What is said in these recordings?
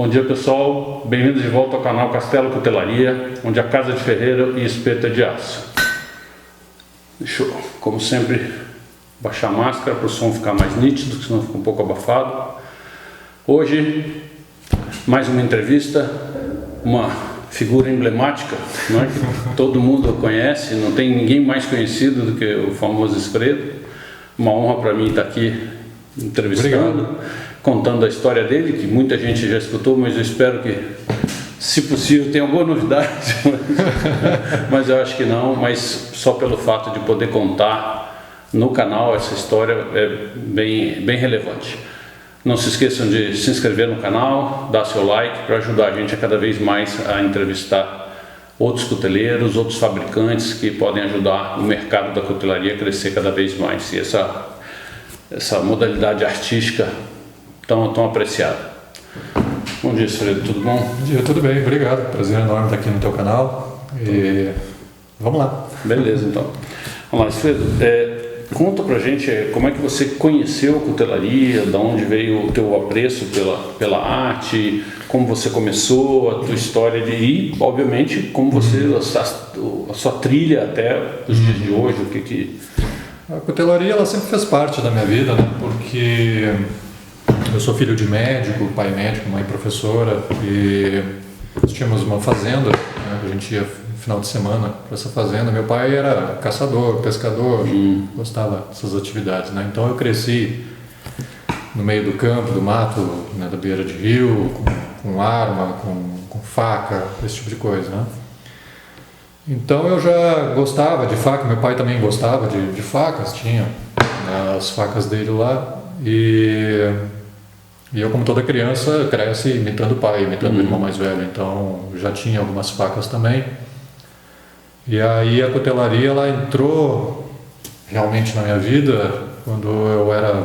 Bom dia, pessoal, bem-vindos de volta ao canal Castelo Cutelaria, onde a casa de ferreiro e espeto é de aço. Deixa eu, como sempre, baixar a máscara para o som ficar mais nítido, senão fica um pouco abafado. Hoje, mais uma entrevista, uma figura emblemática, não é? Que todo mundo conhece, não tem ninguém mais conhecido do que o famoso Espredo. Uma honra para mim estar aqui entrevistando. Obrigado. Contando a história dele, que muita gente já escutou, mas eu espero que, se possível, tenha alguma novidade. Mas eu acho que não, mas só pelo fato de poder contar no canal essa história é bem relevante. Não se esqueçam de se inscrever no canal, dar seu like para ajudar a gente a cada vez mais a entrevistar outros cuteleiros, outros fabricantes que podem ajudar o mercado da cutelaria a crescer cada vez mais. E essa modalidade artística tão apreciada. Bom dia, Fredo, tudo bom? Bom dia, tudo bem, obrigado. Prazer enorme estar aqui no teu canal. E vamos lá. Beleza, então. Vamos lá, Fredo, conta pra gente como é que você conheceu a cutelaria, da onde veio o teu apreço pela arte, como você começou, a tua história e, obviamente, como você, a sua trilha até os dias de hoje, o que... A cutelaria, ela sempre fez parte da minha vida, né? Porque eu sou filho de médico, pai médico, mãe professora, e nós tínhamos uma fazenda, né? A gente ia no final de semana para essa fazenda. Meu pai era caçador, pescador, gostava dessas atividades, né? Então eu cresci no meio do campo, do mato, né? Da beira de rio, com arma, com faca, esse tipo de coisa, né? Então eu já gostava de faca, meu pai também gostava de facas, tinha, né, as facas dele lá, e eu, como toda criança, cresce imitando o pai, imitando o irmão mais velho, então já tinha algumas facas também. E aí a cutelaria, ela entrou realmente na minha vida quando eu era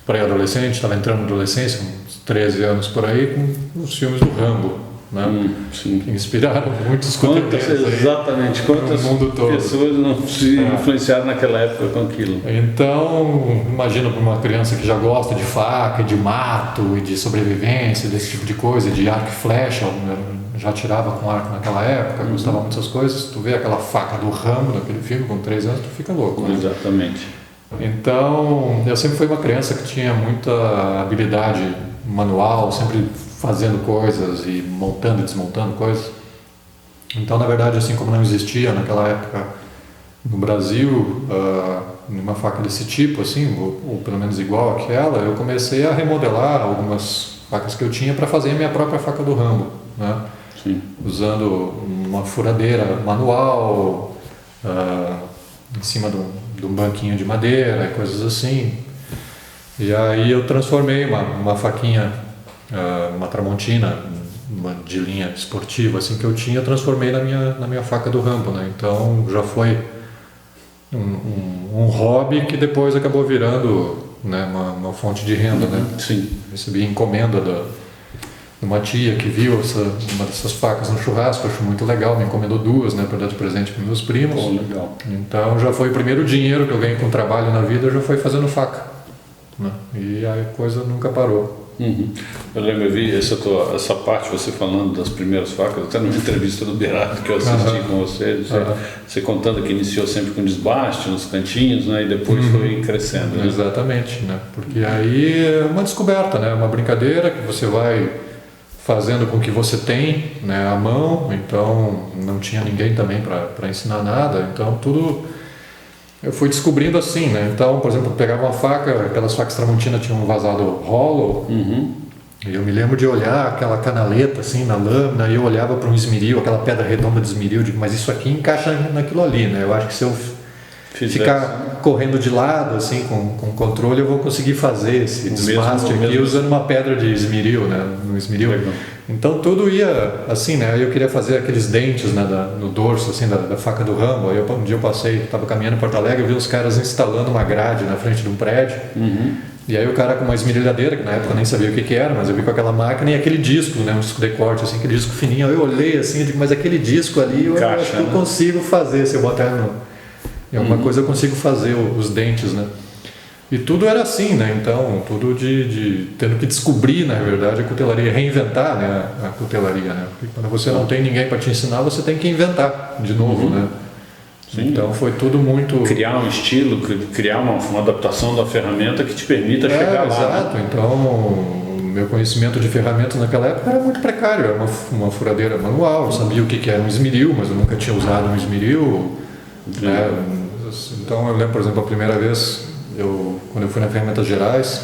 pré-adolescente, estava entrando na adolescência, uns 13 anos por aí, com os filmes do Rambo, né? Que inspiraram muitos cuteleiros. Exatamente, quantas pessoas não se influenciaram naquela época com aquilo. Então, imagina para uma criança que já gosta de faca, de mato e de sobrevivência, desse tipo de coisa, de arco e flecha, já atirava com arco naquela época, gostava muito dessas coisas. Tu vê aquela faca do Rambo naquele filme com 13 anos, tu fica louco, né? Exatamente. Então, eu sempre fui uma criança que tinha muita habilidade manual, sempre fazendo coisas e montando e desmontando coisas. Então, na verdade, assim como não existia naquela época no Brasil uma faca desse tipo, assim, ou pelo menos igual àquela, eu comecei a remodelar algumas facas que eu tinha para fazer a minha própria faca do Rambo, né? Sim. Usando uma furadeira manual, em cima de um banquinho de madeira, coisas assim. E aí eu transformei uma faquinha, uma tramontina, de linha esportiva assim que eu tinha, eu transformei na minha faca do Rambo, né? Então já foi um hobby que depois acabou virando, né, uma fonte de renda, né? Sim. Recebi encomenda de uma tia que viu uma dessas facas no churrasco, achou muito legal, me encomendou duas, né, para dar de presente para meus primos. Oh, legal. Então já foi o primeiro dinheiro que eu ganhei com trabalho na vida, já foi fazendo faca, né? E a coisa nunca parou. Eu lembro, eu vi essa parte, você falando das primeiras facas, até numa entrevista do Beirado que eu assisti com você contando que iniciou sempre com desbaste nos cantinhos, né, e depois foi crescendo, né? Exatamente, né? Porque aí é uma descoberta, né? Uma brincadeira que você vai fazendo com o que você tem, né, à mão. Então não tinha ninguém também para ensinar nada, então tudo eu fui descobrindo assim, né? Então, por exemplo, eu pegava uma faca, aquelas facas Tramontina tinham um vazado hollow, e eu me lembro de olhar aquela canaleta assim na lâmina, e eu olhava para um esmeril, aquela pedra redonda de esmeril, eu digo, mas isso aqui encaixa naquilo ali, né? Eu acho que se eu ficar correndo de lado assim com controle, eu vou conseguir fazer esse desbaste aqui usando uma pedra de esmeril, né? No esmeril. Então tudo ia assim, né? Eu queria fazer aqueles dentes, né, no dorso assim da faca do Rambo. Aí um dia eu passei, estava caminhando em Porto Alegre, eu vi uns caras instalando uma grade na frente de um prédio. E aí o cara com uma esmerilhadeira, que na época eu nem sabia o que era, mas eu vi com aquela máquina e aquele disco, né, um disco de corte assim, aquele disco fininho. Eu olhei assim, eu digo, mas aquele disco ali eu acho que eu consigo fazer, se eu botar em alguma coisa eu consigo fazer os dentes, né? E tudo era assim, né? Então, tudo de tendo que descobrir, na verdade, a cutelaria, reinventar, né, a cutelaria, né? Porque quando você não tem ninguém para te ensinar, você tem que inventar de novo, né? Sim. Então foi tudo muito... Criar um estilo, criar uma adaptação da ferramenta que te permita chegar lá. Exato. Né? Então, o meu conhecimento de ferramentas naquela época era muito precário. Era uma furadeira manual, eu sabia o que era um esmeril, mas eu nunca tinha usado um esmeril. Né? Então, eu lembro, por exemplo, a primeira vez, quando eu fui na Ferramentas Gerais,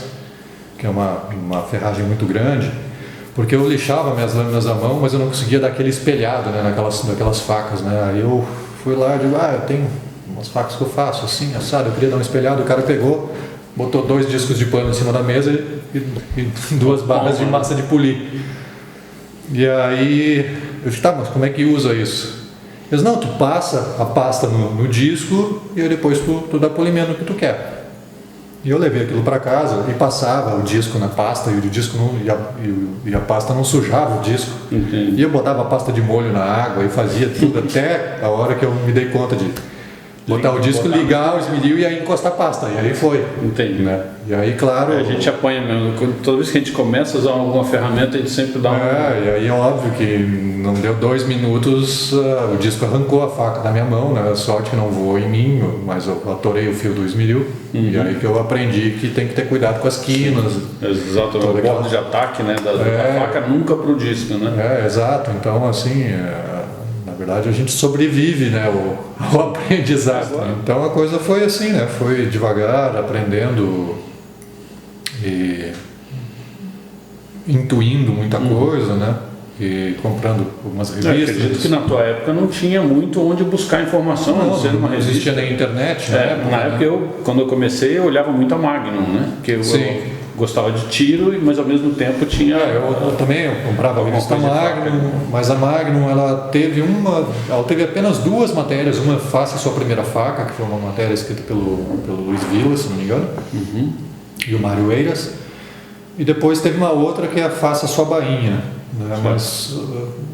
que é uma ferragem muito grande, porque eu lixava minhas lâminas à mão, mas eu não conseguia dar aquele espelhado, né, naquelas facas. Né? Aí eu fui lá e digo, eu tenho umas facas que eu faço assim, assado, eu queria dar um espelhado, o cara pegou, botou 2 discos de pano em cima da mesa e 2 barras de massa de polir. E aí, eu disse, tá, mas como é que usa isso? Eles, não, tu passa a pasta no disco e aí depois tu dá polimento que tu quer. E eu levei aquilo para casa e passava o disco na pasta e o disco e a pasta não sujava o disco. Entendi. E eu botava a pasta de molho na água e fazia tudo até a hora que eu me dei conta de botar o disco, ligar o esmeril e aí encostar a pasta. E aí foi. Entendi. Né? E aí, claro... A gente apanha mesmo. Toda vez que a gente começa a usar alguma ferramenta, a gente sempre dá e aí é óbvio que não deu 2 minutos, o disco arrancou a faca da minha mão, né? Sorte que não voou em mim, mas eu atorei o fio do esmeril. E aí que eu aprendi que tem que ter cuidado com as quinas. Exato, o bordo de ataque, né, da faca nunca pro disco, né? Exato. Então, assim, na verdade a gente sobrevive, né, ao aprendizado. Então a coisa foi assim, né? Foi devagar, aprendendo e intuindo muita coisa, né? E comprando algumas revistas. Acredito que na tua época não tinha muito onde buscar informação, não existia nem internet, né? Na época, quando eu comecei, eu olhava muito a Magnum, né? Porque eu gostava de tiro, mas ao mesmo tempo tinha... eu também comprava a revista Magnum, mas a Magnum ela teve apenas 2 matérias, uma Faça a Sua Primeira Faca, que foi uma matéria escrita pelo Luiz Villa, se não me engano, e o Mário Eiras, e depois teve uma outra que é Faça a Sua Bainha, né? Mas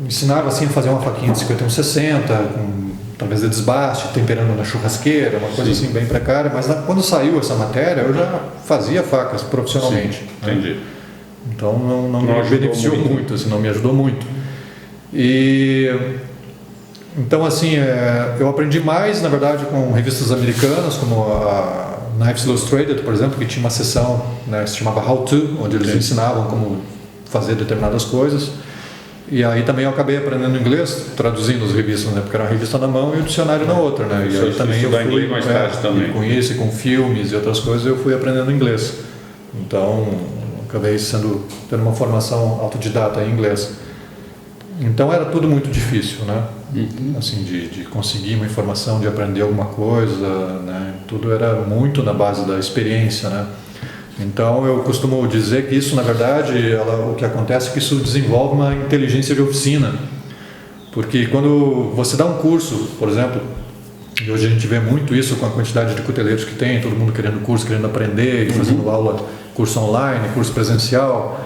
ensinava assim a fazer uma faquinha de 51/60, com talvez de desbaste, temperando na churrasqueira, uma coisa assim bem precária, mas quando saiu essa matéria eu já fazia facas profissionalmente. Sim, entendi. Né? Então não me beneficiou muito, assim, não me ajudou muito. E então assim, eu aprendi mais, na verdade, com revistas americanas, como a Knives Illustrated, por exemplo, que tinha uma seção, né, que se chamava How To, onde eles ensinavam como fazer determinadas coisas. E aí também eu acabei aprendendo inglês, traduzindo as revistas, né? Porque era uma revista na mão e o dicionário na outra, né? E aí também eu fui inglês mais tarde também. Com isso, e com filmes e outras coisas, eu fui aprendendo inglês. Então, acabei tendo uma formação autodidata em inglês. Então era tudo muito difícil, né? Assim, de conseguir uma informação, de aprender alguma coisa, né? Tudo era muito na base da experiência, né? Então eu costumo dizer que isso, na verdade, o que acontece é que isso desenvolve uma inteligência de oficina, porque quando você dá um curso, por exemplo, e hoje a gente vê muito isso com a quantidade de cuteleiros que tem, todo mundo querendo curso, querendo aprender, e fazendo aula, curso online, curso presencial.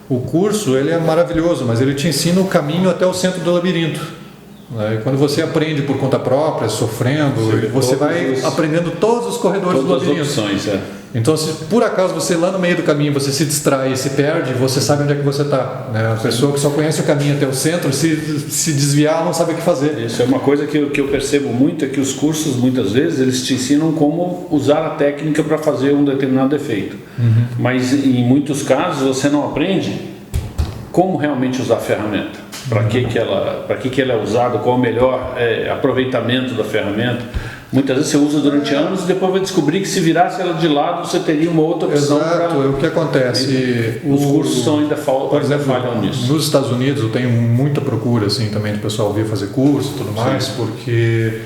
O curso ele é maravilhoso, mas ele te ensina o caminho até o centro do labirinto. E quando você aprende por conta própria, sofrendo, você vai aprendendo todos os corredores do labirinto. Todas as opções, Então, se por acaso você lá no meio do caminho você se distrai e se perde, você sabe onde é que você está. Né? A pessoa que só conhece o caminho até o centro, se desviar, não sabe o que fazer. Isso é uma coisa que eu percebo muito, é que os cursos, muitas vezes, eles te ensinam como usar a técnica para fazer um determinado efeito. Mas, em muitos casos, você não aprende como realmente usar a ferramenta. Para que ela é usada, qual o melhor aproveitamento da ferramenta. Muitas vezes você usa durante anos e depois vai descobrir que se virasse ela de lado você teria uma outra opção. Exato, o que acontece? Os cursos ainda por exemplo, falham nisso. Nos Estados Unidos eu tenho muita procura assim, também de pessoal vir fazer curso e tudo mais, porque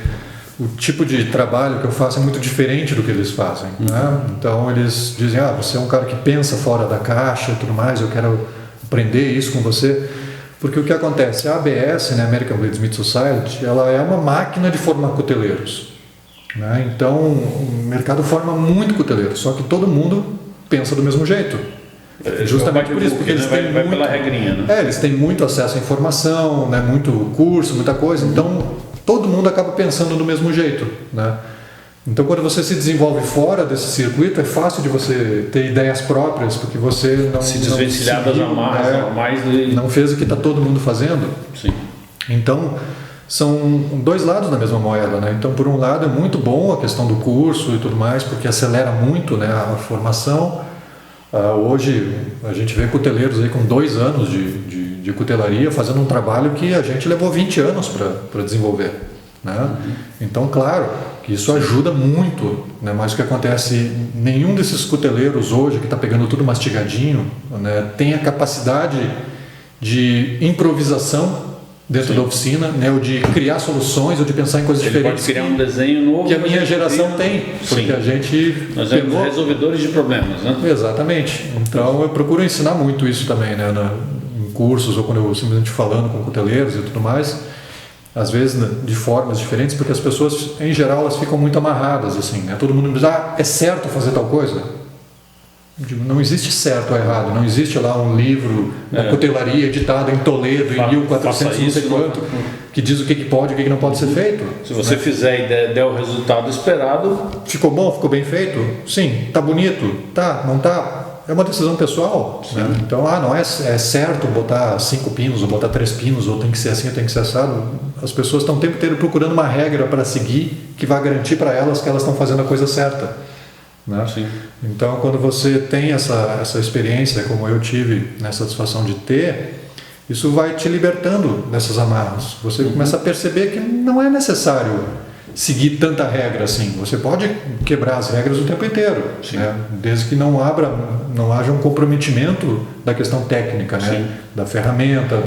o tipo de trabalho que eu faço é muito diferente do que eles fazem. Né? Então eles dizem, você é um cara que pensa fora da caixa e tudo mais, eu quero aprender isso com você. Porque o que acontece? A ABS, né, American Bladesmith Society, ela é uma máquina de formar cuteleiros. Né? Então, o mercado forma muito cuteleiro, só que todo mundo pensa do mesmo jeito. Justamente por isso, porque eles têm muito, pela regrinha, né? Eles têm muito acesso à informação, né, muito curso, muita coisa, então todo mundo acaba pensando do mesmo jeito. Né? Então, quando você se desenvolve fora desse circuito, é fácil de você ter ideias próprias, porque você não se desvencilhar das amarras, não fez o que está todo mundo fazendo. Sim. Então, são dois lados da mesma moeda, né? Então, por um lado, é muito bom a questão do curso e tudo mais, porque acelera muito, né, a formação. Hoje, a gente vê cuteleiros aí com 2 anos de cutelaria fazendo um trabalho que a gente levou 20 anos para desenvolver, né? Então, claro que isso ajuda muito, né? Mas o que acontece, nenhum desses cuteleiros hoje que está pegando tudo mastigadinho, né, tem a capacidade de improvisação dentro da oficina, né, ou de criar soluções, ou de pensar em coisas diferentes. Pode criar um desenho novo que a minha geração tem, porque a gente nós somos resolvedores de problemas, né? Exatamente. Então eu procuro ensinar muito isso também, né, em cursos ou quando eu simplesmente falando com cuteleiros e tudo mais, às vezes de formas diferentes, porque as pessoas em geral elas ficam muito amarradas assim, né? Todo mundo diz: é certo fazer tal coisa. Não existe certo ou errado, não existe lá um livro da cutelaria editado em Toledo em 1400 não sei quanto, que diz o que pode e o que não pode ser feito. Se você fizer e der o resultado esperado... Ficou bom? Ficou bem feito? Sim. Tá bonito? Tá? Não tá? É uma decisão pessoal, né? Então, não é certo botar 5 pinos ou botar 3 pinos, ou tem que ser assim ou tem que ser assado. As pessoas estão o tempo inteiro procurando uma regra para seguir que vai garantir para elas que elas estão fazendo a coisa certa. Né? Sim. Então, quando você tem essa experiência, como eu tive, nessa satisfação de ter, isso vai te libertando dessas amarras. Você começa a perceber que não é necessário seguir tanta regra assim. Você pode quebrar as regras o tempo inteiro, né? Desde que não haja um comprometimento da questão técnica, né? Da ferramenta,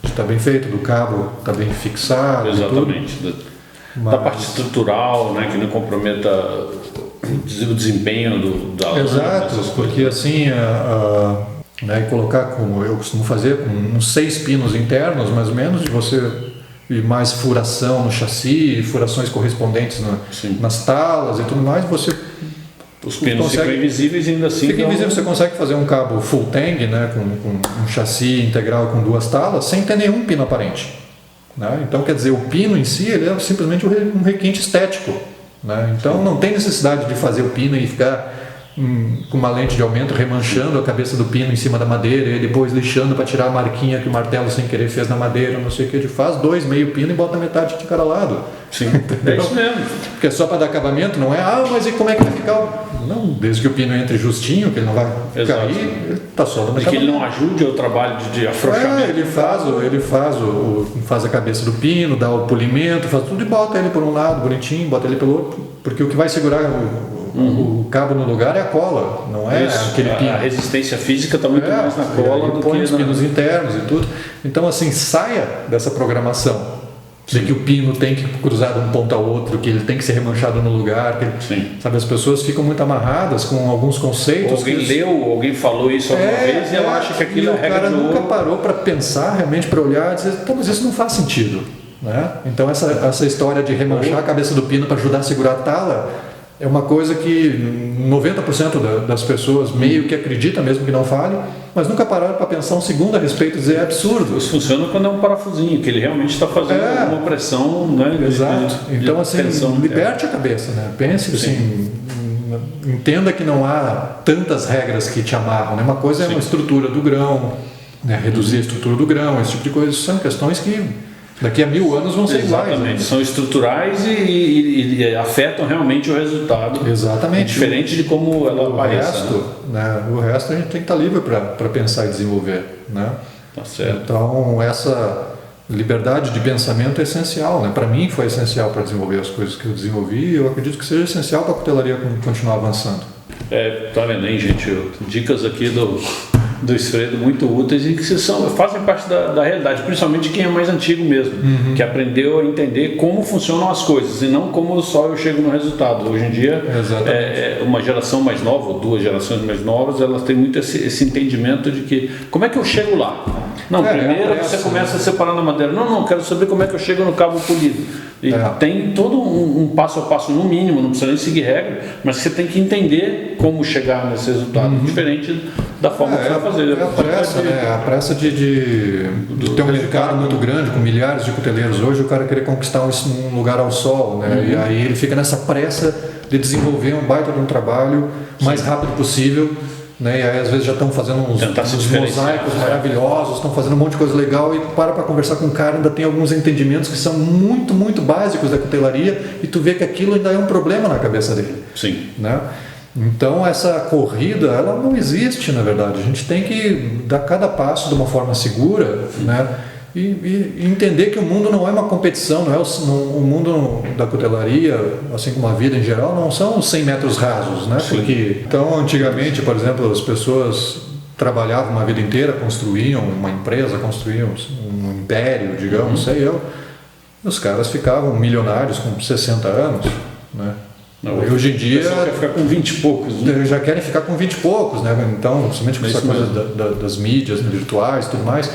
de estar bem feito, do cabo estar bem fixado. Exatamente. Da parte estrutural, né? Que não comprometa o desempenho da aula. Exato, porque assim, né, colocar, como eu costumo fazer, com uns 6 pinos internos, mais ou menos, de você e mais furação no chassi, furações correspondentes nas talas e tudo mais, você... Os pinos ficam invisíveis e ainda assim... Fica invisível, você consegue fazer um cabo full tang, né, com um chassi integral com 2 talas, sem ter nenhum pino aparente. Né? Então, quer dizer, o pino em si ele é simplesmente um requinte estético. Né? Então não tem necessidade de fazer o pino e ficar com uma lente de aumento remanchando a cabeça do pino em cima da madeira e depois lixando para tirar a marquinha que o martelo sem querer fez na madeira, não sei o que. Faz 2 meio pino e bota metade de cada lado. Sim, é isso mesmo. Porque é só para dar acabamento, não é, mas e como é que vai ficar? Não, desde que o pino entre justinho, que ele não vai cair, ele está só dando acabamento. Que ele não ajude ao trabalho de afrouxamento. Ele faz a cabeça do pino, dá o polimento, faz tudo e bota ele por um lado, bonitinho, bota ele pelo outro, porque o que vai segurar o cabo no lugar é a cola, não é aquele pino. A resistência física está muito mais na cola do que os pinos internos e tudo. Então, assim, saia dessa programação. De que o pino tem que cruzar de um ponto ao outro, que ele tem que ser remanchado no lugar. Sabe, as pessoas ficam muito amarradas com alguns conceitos. Alguém falou isso alguma vez e ela acha que aquilo é regra. O cara nunca parou para pensar, realmente para olhar e dizer, mas isso não faz sentido. Né? Então essa história de remanchar a cabeça do pino para ajudar a segurar a tala é uma coisa que 90% das pessoas meio que acredita mesmo que não fale, mas nunca pararam para pensar um segundo a respeito e dizer é absurdo. Isso funciona quando é um parafusinho, que ele realmente está fazendo uma pressão, né? Exato. Então, assim, liberte a cabeça, né? Pense assim, entenda que não há tantas regras que te amarram, né? Uma coisa é uma estrutura do grão, né? Reduzir a estrutura do grão, esse tipo de coisa, são questões que daqui a 1000 anos vão ser iguais. Exatamente, são estruturais e afetam realmente o resultado. Exatamente. Diferente de como ela aparece. O resto a gente tem que estar livre para pensar e desenvolver. Né? Tá certo. Então, essa liberdade de pensamento é essencial. Né? Para mim foi essencial para desenvolver as coisas que eu desenvolvi e eu acredito que seja essencial para a cutelaria continuar avançando. Tá vendo aí, gente? Dicas aqui do Esfredo muito úteis e que fazem parte da realidade, principalmente quem é mais antigo mesmo, que aprendeu a entender como funcionam as coisas e não como só eu chego no resultado. Hoje em dia, uma geração mais nova, ou 2 gerações mais novas, elas têm muito esse entendimento de que, como é que eu chego lá? Não, primeiro você começa a separar na madeira. Não, quero saber como é que eu chego no cabo polido. E tem todo um passo a passo no mínimo, não precisa nem seguir regra, mas você tem que entender como chegar nesse resultado diferente da forma que você vai fazer. É a pressa, né? A pressa de ter um mercado muito grande, com milhares de cuteleiros. Hoje o cara querer conquistar um lugar ao sol, né? E aí ele fica nessa pressa de desenvolver um baita de um trabalho o mais rápido possível. Né? E aí às vezes já estão fazendo uns mosaicos maravilhosos, estão fazendo um monte de coisa legal e para conversar com o cara, ainda tem alguns entendimentos que são muito, muito básicos da cutelaria e tu vê que aquilo ainda é um problema na cabeça dele. Sim. Né? Então essa corrida, ela não existe na verdade, a gente tem que dar cada passo de uma forma segura, né? E entender que o mundo não é uma competição, não é o mundo da cutelaria, assim como a vida em geral, não são 100 metros rasos, né? Porque, então, antigamente, por exemplo, as pessoas trabalhavam uma vida inteira, construíam uma empresa, construíam um império, digamos, sei eu, e os caras ficavam milionários com 60 anos, né? Não, e hoje em dia quer ficar com 20 e poucos, né? Já querem ficar com 20 e poucos, né? Então, principalmente com essa coisa das mídias virtuais e tudo mais.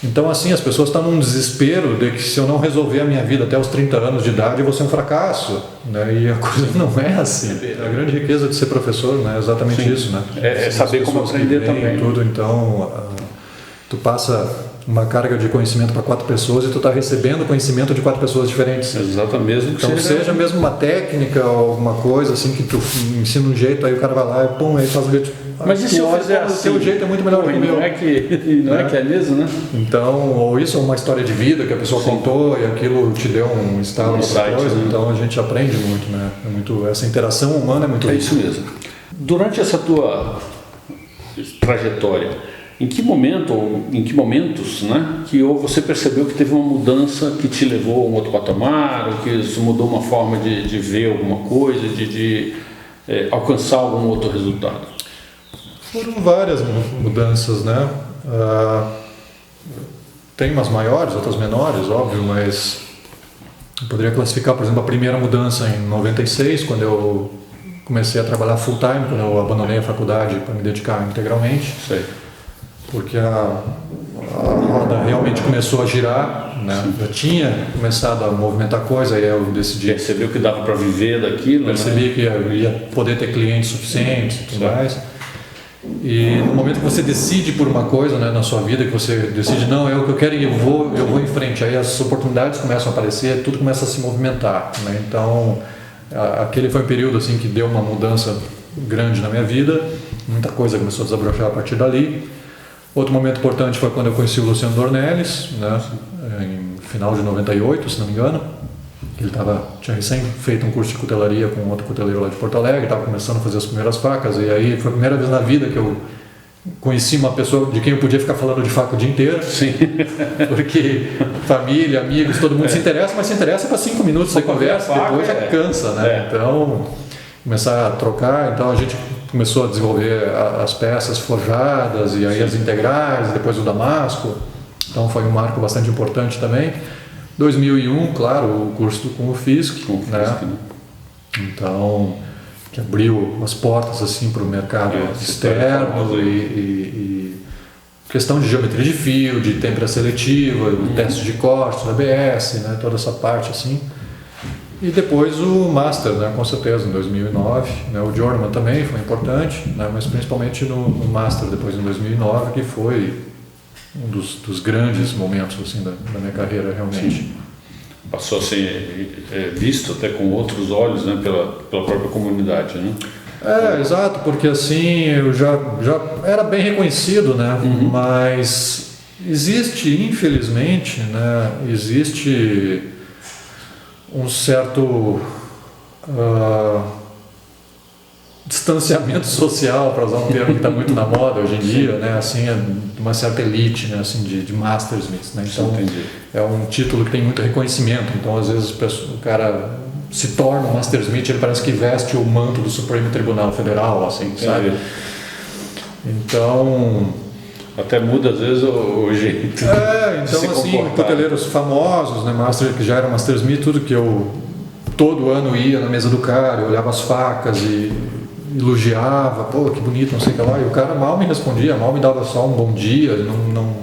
Então, assim, as pessoas estão num desespero de que se eu não resolver a minha vida até os 30 anos de idade, eu vou ser um fracasso, né? E a coisa não é assim. A grande riqueza de ser professor, né? É exatamente isso, né? É saber como aprender também. Tudo. Então, tu passa uma carga de conhecimento para 4 pessoas e tu está recebendo conhecimento de 4 pessoas diferentes. Exatamente. Então, seja mesmo uma técnica ou alguma coisa assim que tu ensina um jeito, aí o cara vai lá e pum, aí faz o jeito. Mas e se eu fizer assim? O teu jeito é muito melhor que o meu. Não é que é mesmo, né? Então, ou isso é uma história de vida que a pessoa contou e aquilo te deu um estalo para coisa, né? Então a gente aprende muito, né? É muito, essa interação humana é muito rica. Isso mesmo. Durante essa tua trajetória, em que momento, ou em que momentos, né, que você percebeu que teve uma mudança que te levou a um outro patamar, ou que isso mudou uma forma de ver alguma coisa, de alcançar algum outro resultado? Foram várias mudanças, né? Tem umas maiores, outras menores, óbvio, mas eu poderia classificar, por exemplo, a primeira mudança em 96, quando eu comecei a trabalhar full time, quando eu abandonei a faculdade para me dedicar integralmente. Sei. Porque a roda realmente começou a girar, né? Já tinha começado a movimentar coisa, aí eu decidi... Percebeu que dava para viver daquilo, percebi, né? Que ia poder ter clientes suficientes e tudo mais. E no momento que você decide por uma coisa, né, na sua vida, que você decide, não, é o que eu quero e eu vou em frente, aí as oportunidades começam a aparecer, tudo começa a se movimentar, né? Então, aquele foi um período assim, que deu uma mudança grande na minha vida, muita coisa começou a desabrochar a partir dali. Outro momento importante foi quando eu conheci o Luciano Dornelles, né, em final de 98, se não me engano. Ele tinha recém feito um curso de cutelaria com outro cuteleiro lá de Porto Alegre, estava começando a fazer as primeiras facas, e aí foi a primeira vez na vida que eu conheci uma pessoa de quem eu podia ficar falando de faca o dia inteiro. Sim. Porque família, amigos, todo mundo se interessa, mas se interessa para 5 minutos de conversa, depois já cansa, né? Então, começar a trocar, então a gente começou a desenvolver as peças forjadas e aí as integrais, depois o damasco. Então foi um marco bastante importante também. 2001, claro, o curso com o FISC, né? Então, que abriu as portas assim para o mercado externo e questão de geometria de fio, de têmpera seletiva, o teste de corte da ABS, né? Toda essa parte assim. E depois o Master, né, com certeza, em 2009. Né, o Journeyman também foi importante, né, mas principalmente no Master, depois em 2009, que foi um dos grandes momentos assim, da minha carreira, realmente. Sim. Passou a ser visto até com outros olhos, né, pela própria comunidade, né? Exato, porque assim, eu já era bem reconhecido, né, mas existe, infelizmente, né, existe um certo distanciamento social, para usar um termo que está muito na moda hoje em dia, né? Assim, uma certa elite, né? Assim, de Mastersmiths, né? Então, é um título que tem muito reconhecimento, então às vezes o cara se torna um Mastersmith, ele parece que veste o manto do Supremo Tribunal Federal, assim, sabe? Então... Até muda às vezes o jeito então assim, cuteleiros famosos, né, Master, que já era Mastersmith, tudo que eu todo ano ia na mesa do cara, eu olhava as facas e elogiava, pô, que bonito, não sei o que lá, e o cara mal me respondia, mal me dava só um bom dia, não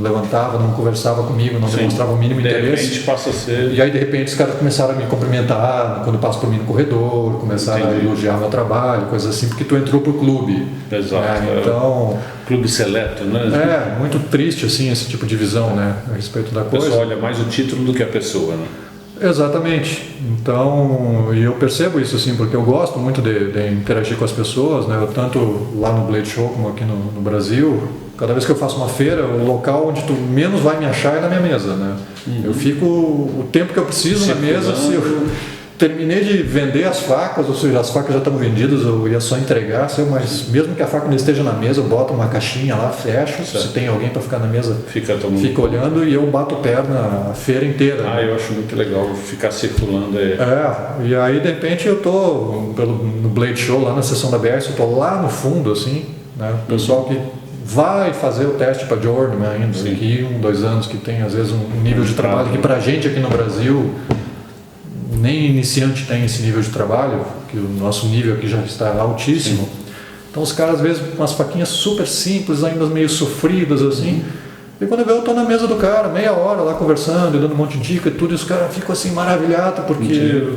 levantava, não conversava comigo, não demonstrava o mínimo interesse. De repente passa a ser... E aí de repente os caras começaram a me cumprimentar quando eu passo por mim no corredor, começaram a elogiar meu trabalho, coisas assim, porque tu entrou pro clube. Exato. Então... Clube seleto, né? Muito triste assim esse tipo de visão, né, a respeito da coisa. O pessoal olha mais o título do que a pessoa, né? Exatamente. Então, e eu percebo isso assim, porque eu gosto muito de interagir com as pessoas, né? Eu, tanto lá no Blade Show como aqui no Brasil, cada vez que eu faço uma feira, o local onde tu menos vai me achar é na minha mesa, né? Eu fico o tempo que eu preciso na mesa. Se eu terminei de vender as facas, ou seja, as facas já estão vendidas, eu ia só entregar, mas mesmo que a faca não esteja na mesa, eu boto uma caixinha lá, fecho, se tem alguém para ficar na mesa, fica olhando, e eu bato perna a feira inteira. Eu acho muito legal ficar circulando aí. E aí de repente eu tô no Blade Show, lá na sessão da BS, eu tô lá no fundo, assim, né? O pessoal que vai fazer o teste para Journeyman ainda, daqui 2 anos, que tem às vezes um nível de trabalho que pra gente aqui no Brasil nem iniciante tem esse nível de trabalho, que o nosso nível aqui já está altíssimo. Então os caras às vezes com umas faquinhas super simples, ainda meio sofridas assim, e quando eu estou na mesa do cara, meia hora lá conversando, dando um monte de dica e tudo, e os caras ficam assim maravilhados, porque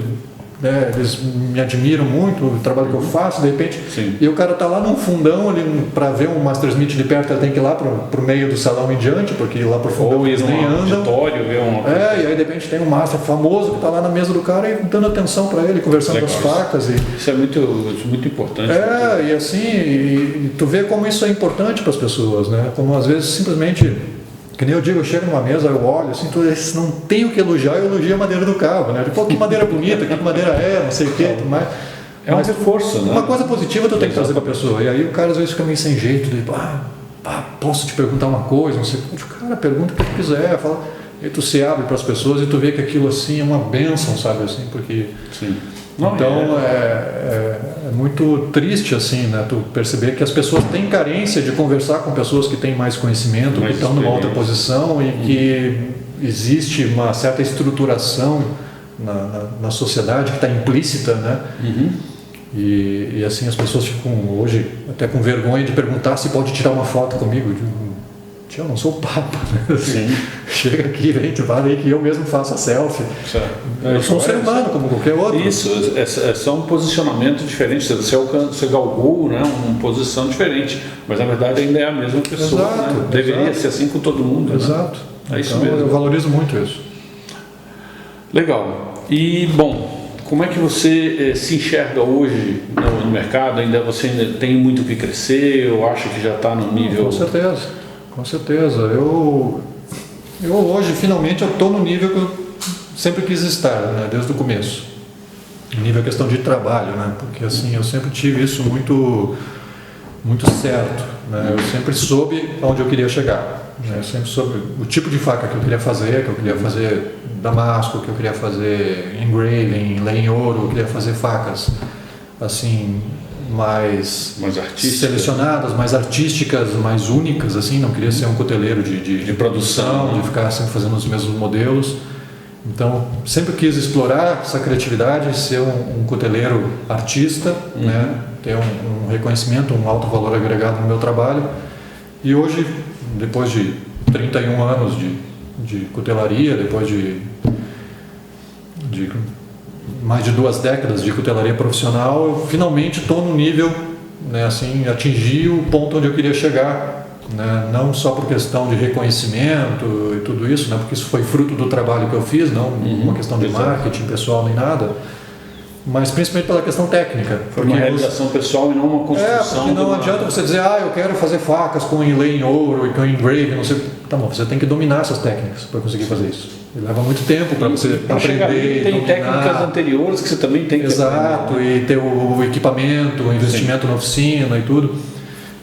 eles me admiram muito, o trabalho que eu faço, de repente, e o cara tá lá num fundão, para ver um Mastersmith de perto, ele tem que ir lá pro meio do salão em diante, porque lá pro fundão eles nem andam. E aí de repente tem um Master famoso que tá lá na mesa do cara e dando atenção para ele, conversando com as facas. Isso é muito importante. E assim, e tu vê como isso é importante para as pessoas, né? Como às vezes simplesmente... Que nem eu digo, eu chego numa mesa, eu olho assim, não tenho que elogiar, eu elogio a madeira do cabo, né? Pô, que madeira bonita, que madeira não sei o que, tudo mais. É um reforço, né? Uma coisa positiva tu tem que trazer para a pessoa. E aí o cara às vezes fica meio sem jeito, de, posso te perguntar uma coisa, não sei o que. Cara, pergunta o que tu quiser, fala. E tu se abre para as pessoas e tu vê que aquilo assim é uma bênção, sabe assim, porque... Então é muito triste assim, né, tu perceber que as pessoas têm carência de conversar com pessoas que têm mais conhecimento, que estão numa outra posição e que existe uma certa estruturação na sociedade que está implícita, né? E assim as pessoas ficam hoje até com vergonha de perguntar se pode tirar uma foto comigo. Eu não sou o Papa, né? Chega aqui, vem, vale aí que eu mesmo faço a selfie. Eu sou um ser humano como qualquer outro. Isso, é só um posicionamento diferente. Você galgou, né, uma posição diferente, mas na verdade ainda é a mesma pessoa. Exato, né? Deveria ser assim com todo mundo. Exato. Né? É isso então, mesmo. Eu valorizo muito isso. Legal. E, bom, como é que você se enxerga hoje no mercado? Você ainda tem muito que crescer ou acha que já está no nível... Com certeza. Eu hoje, finalmente, eu estou no nível que eu sempre quis estar, né, desde o começo. Nível questão de trabalho, né, porque assim, eu sempre tive isso muito certo. Né, eu sempre soube aonde eu queria chegar. Né, eu sempre soube o tipo de faca que eu queria fazer damasco, que eu queria fazer engraving, lei em ouro, eu queria fazer facas assim... mais selecionadas, mais artísticas, mais únicas, assim, não queria ser um cuteleiro de produção, de ficar sempre fazendo os mesmos modelos. Então, sempre quis explorar essa criatividade, ser um cuteleiro artista, né, ter um reconhecimento, um alto valor agregado no meu trabalho. E hoje, depois de 31 anos de cutelaria, depois de mais de 2 décadas de cutelaria profissional, eu finalmente estou no nível, né, assim, atingi o ponto onde eu queria chegar, né, não só por questão de reconhecimento e tudo isso, né, porque isso foi fruto do trabalho que eu fiz, não uma questão de marketing pessoal nem nada, mas principalmente pela questão técnica. Foi uma realização pessoal e não uma construção. Porque não adianta você dizer, eu quero fazer facas com inlay em ouro e com engraving, não sei. Tá bom, você tem que dominar essas técnicas para conseguir fazer isso. E leva muito tempo para você aprender. Tem técnicas anteriores que você também tem que aprender. E ter o equipamento, o investimento na oficina e tudo.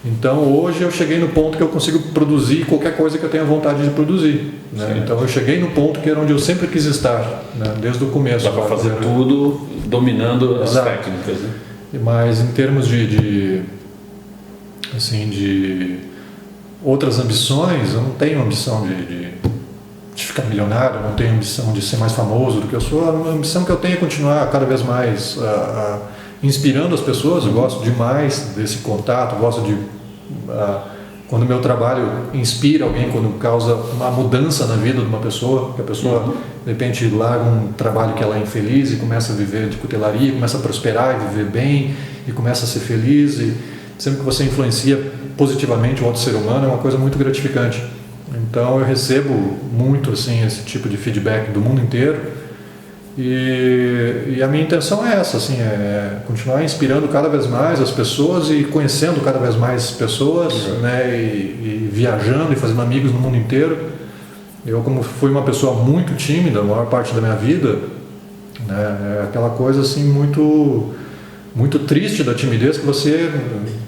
Então hoje eu cheguei no ponto que eu consigo produzir qualquer coisa que eu tenha vontade de produzir. Né? Então eu cheguei no ponto que era onde eu sempre quis estar, né? Desde o começo. Dá para fazer tudo dominando as técnicas. Né? Mas em termos de outras ambições, eu não tenho ambição de ficar milionário, eu não tenho ambição de ser mais famoso do que eu sou. A ambição que eu tenho é continuar cada vez mais inspirando as pessoas. Eu gosto demais desse contato, gosto de quando o meu trabalho inspira alguém, quando causa uma mudança na vida de uma pessoa, que a pessoa de repente larga um trabalho que ela é infeliz e começa a viver de cutelaria, começa a prosperar e viver bem e começa a ser feliz, e sempre que você influencia positivamente o outro ser humano é uma coisa muito gratificante. Então eu recebo muito assim esse tipo de feedback do mundo inteiro. E a minha intenção é essa, assim, é continuar inspirando cada vez mais as pessoas e conhecendo cada vez mais pessoas, né, e viajando e fazendo amigos no mundo inteiro. Eu, como fui uma pessoa muito tímida a maior parte da minha vida, né, é aquela coisa assim muito triste da timidez, que você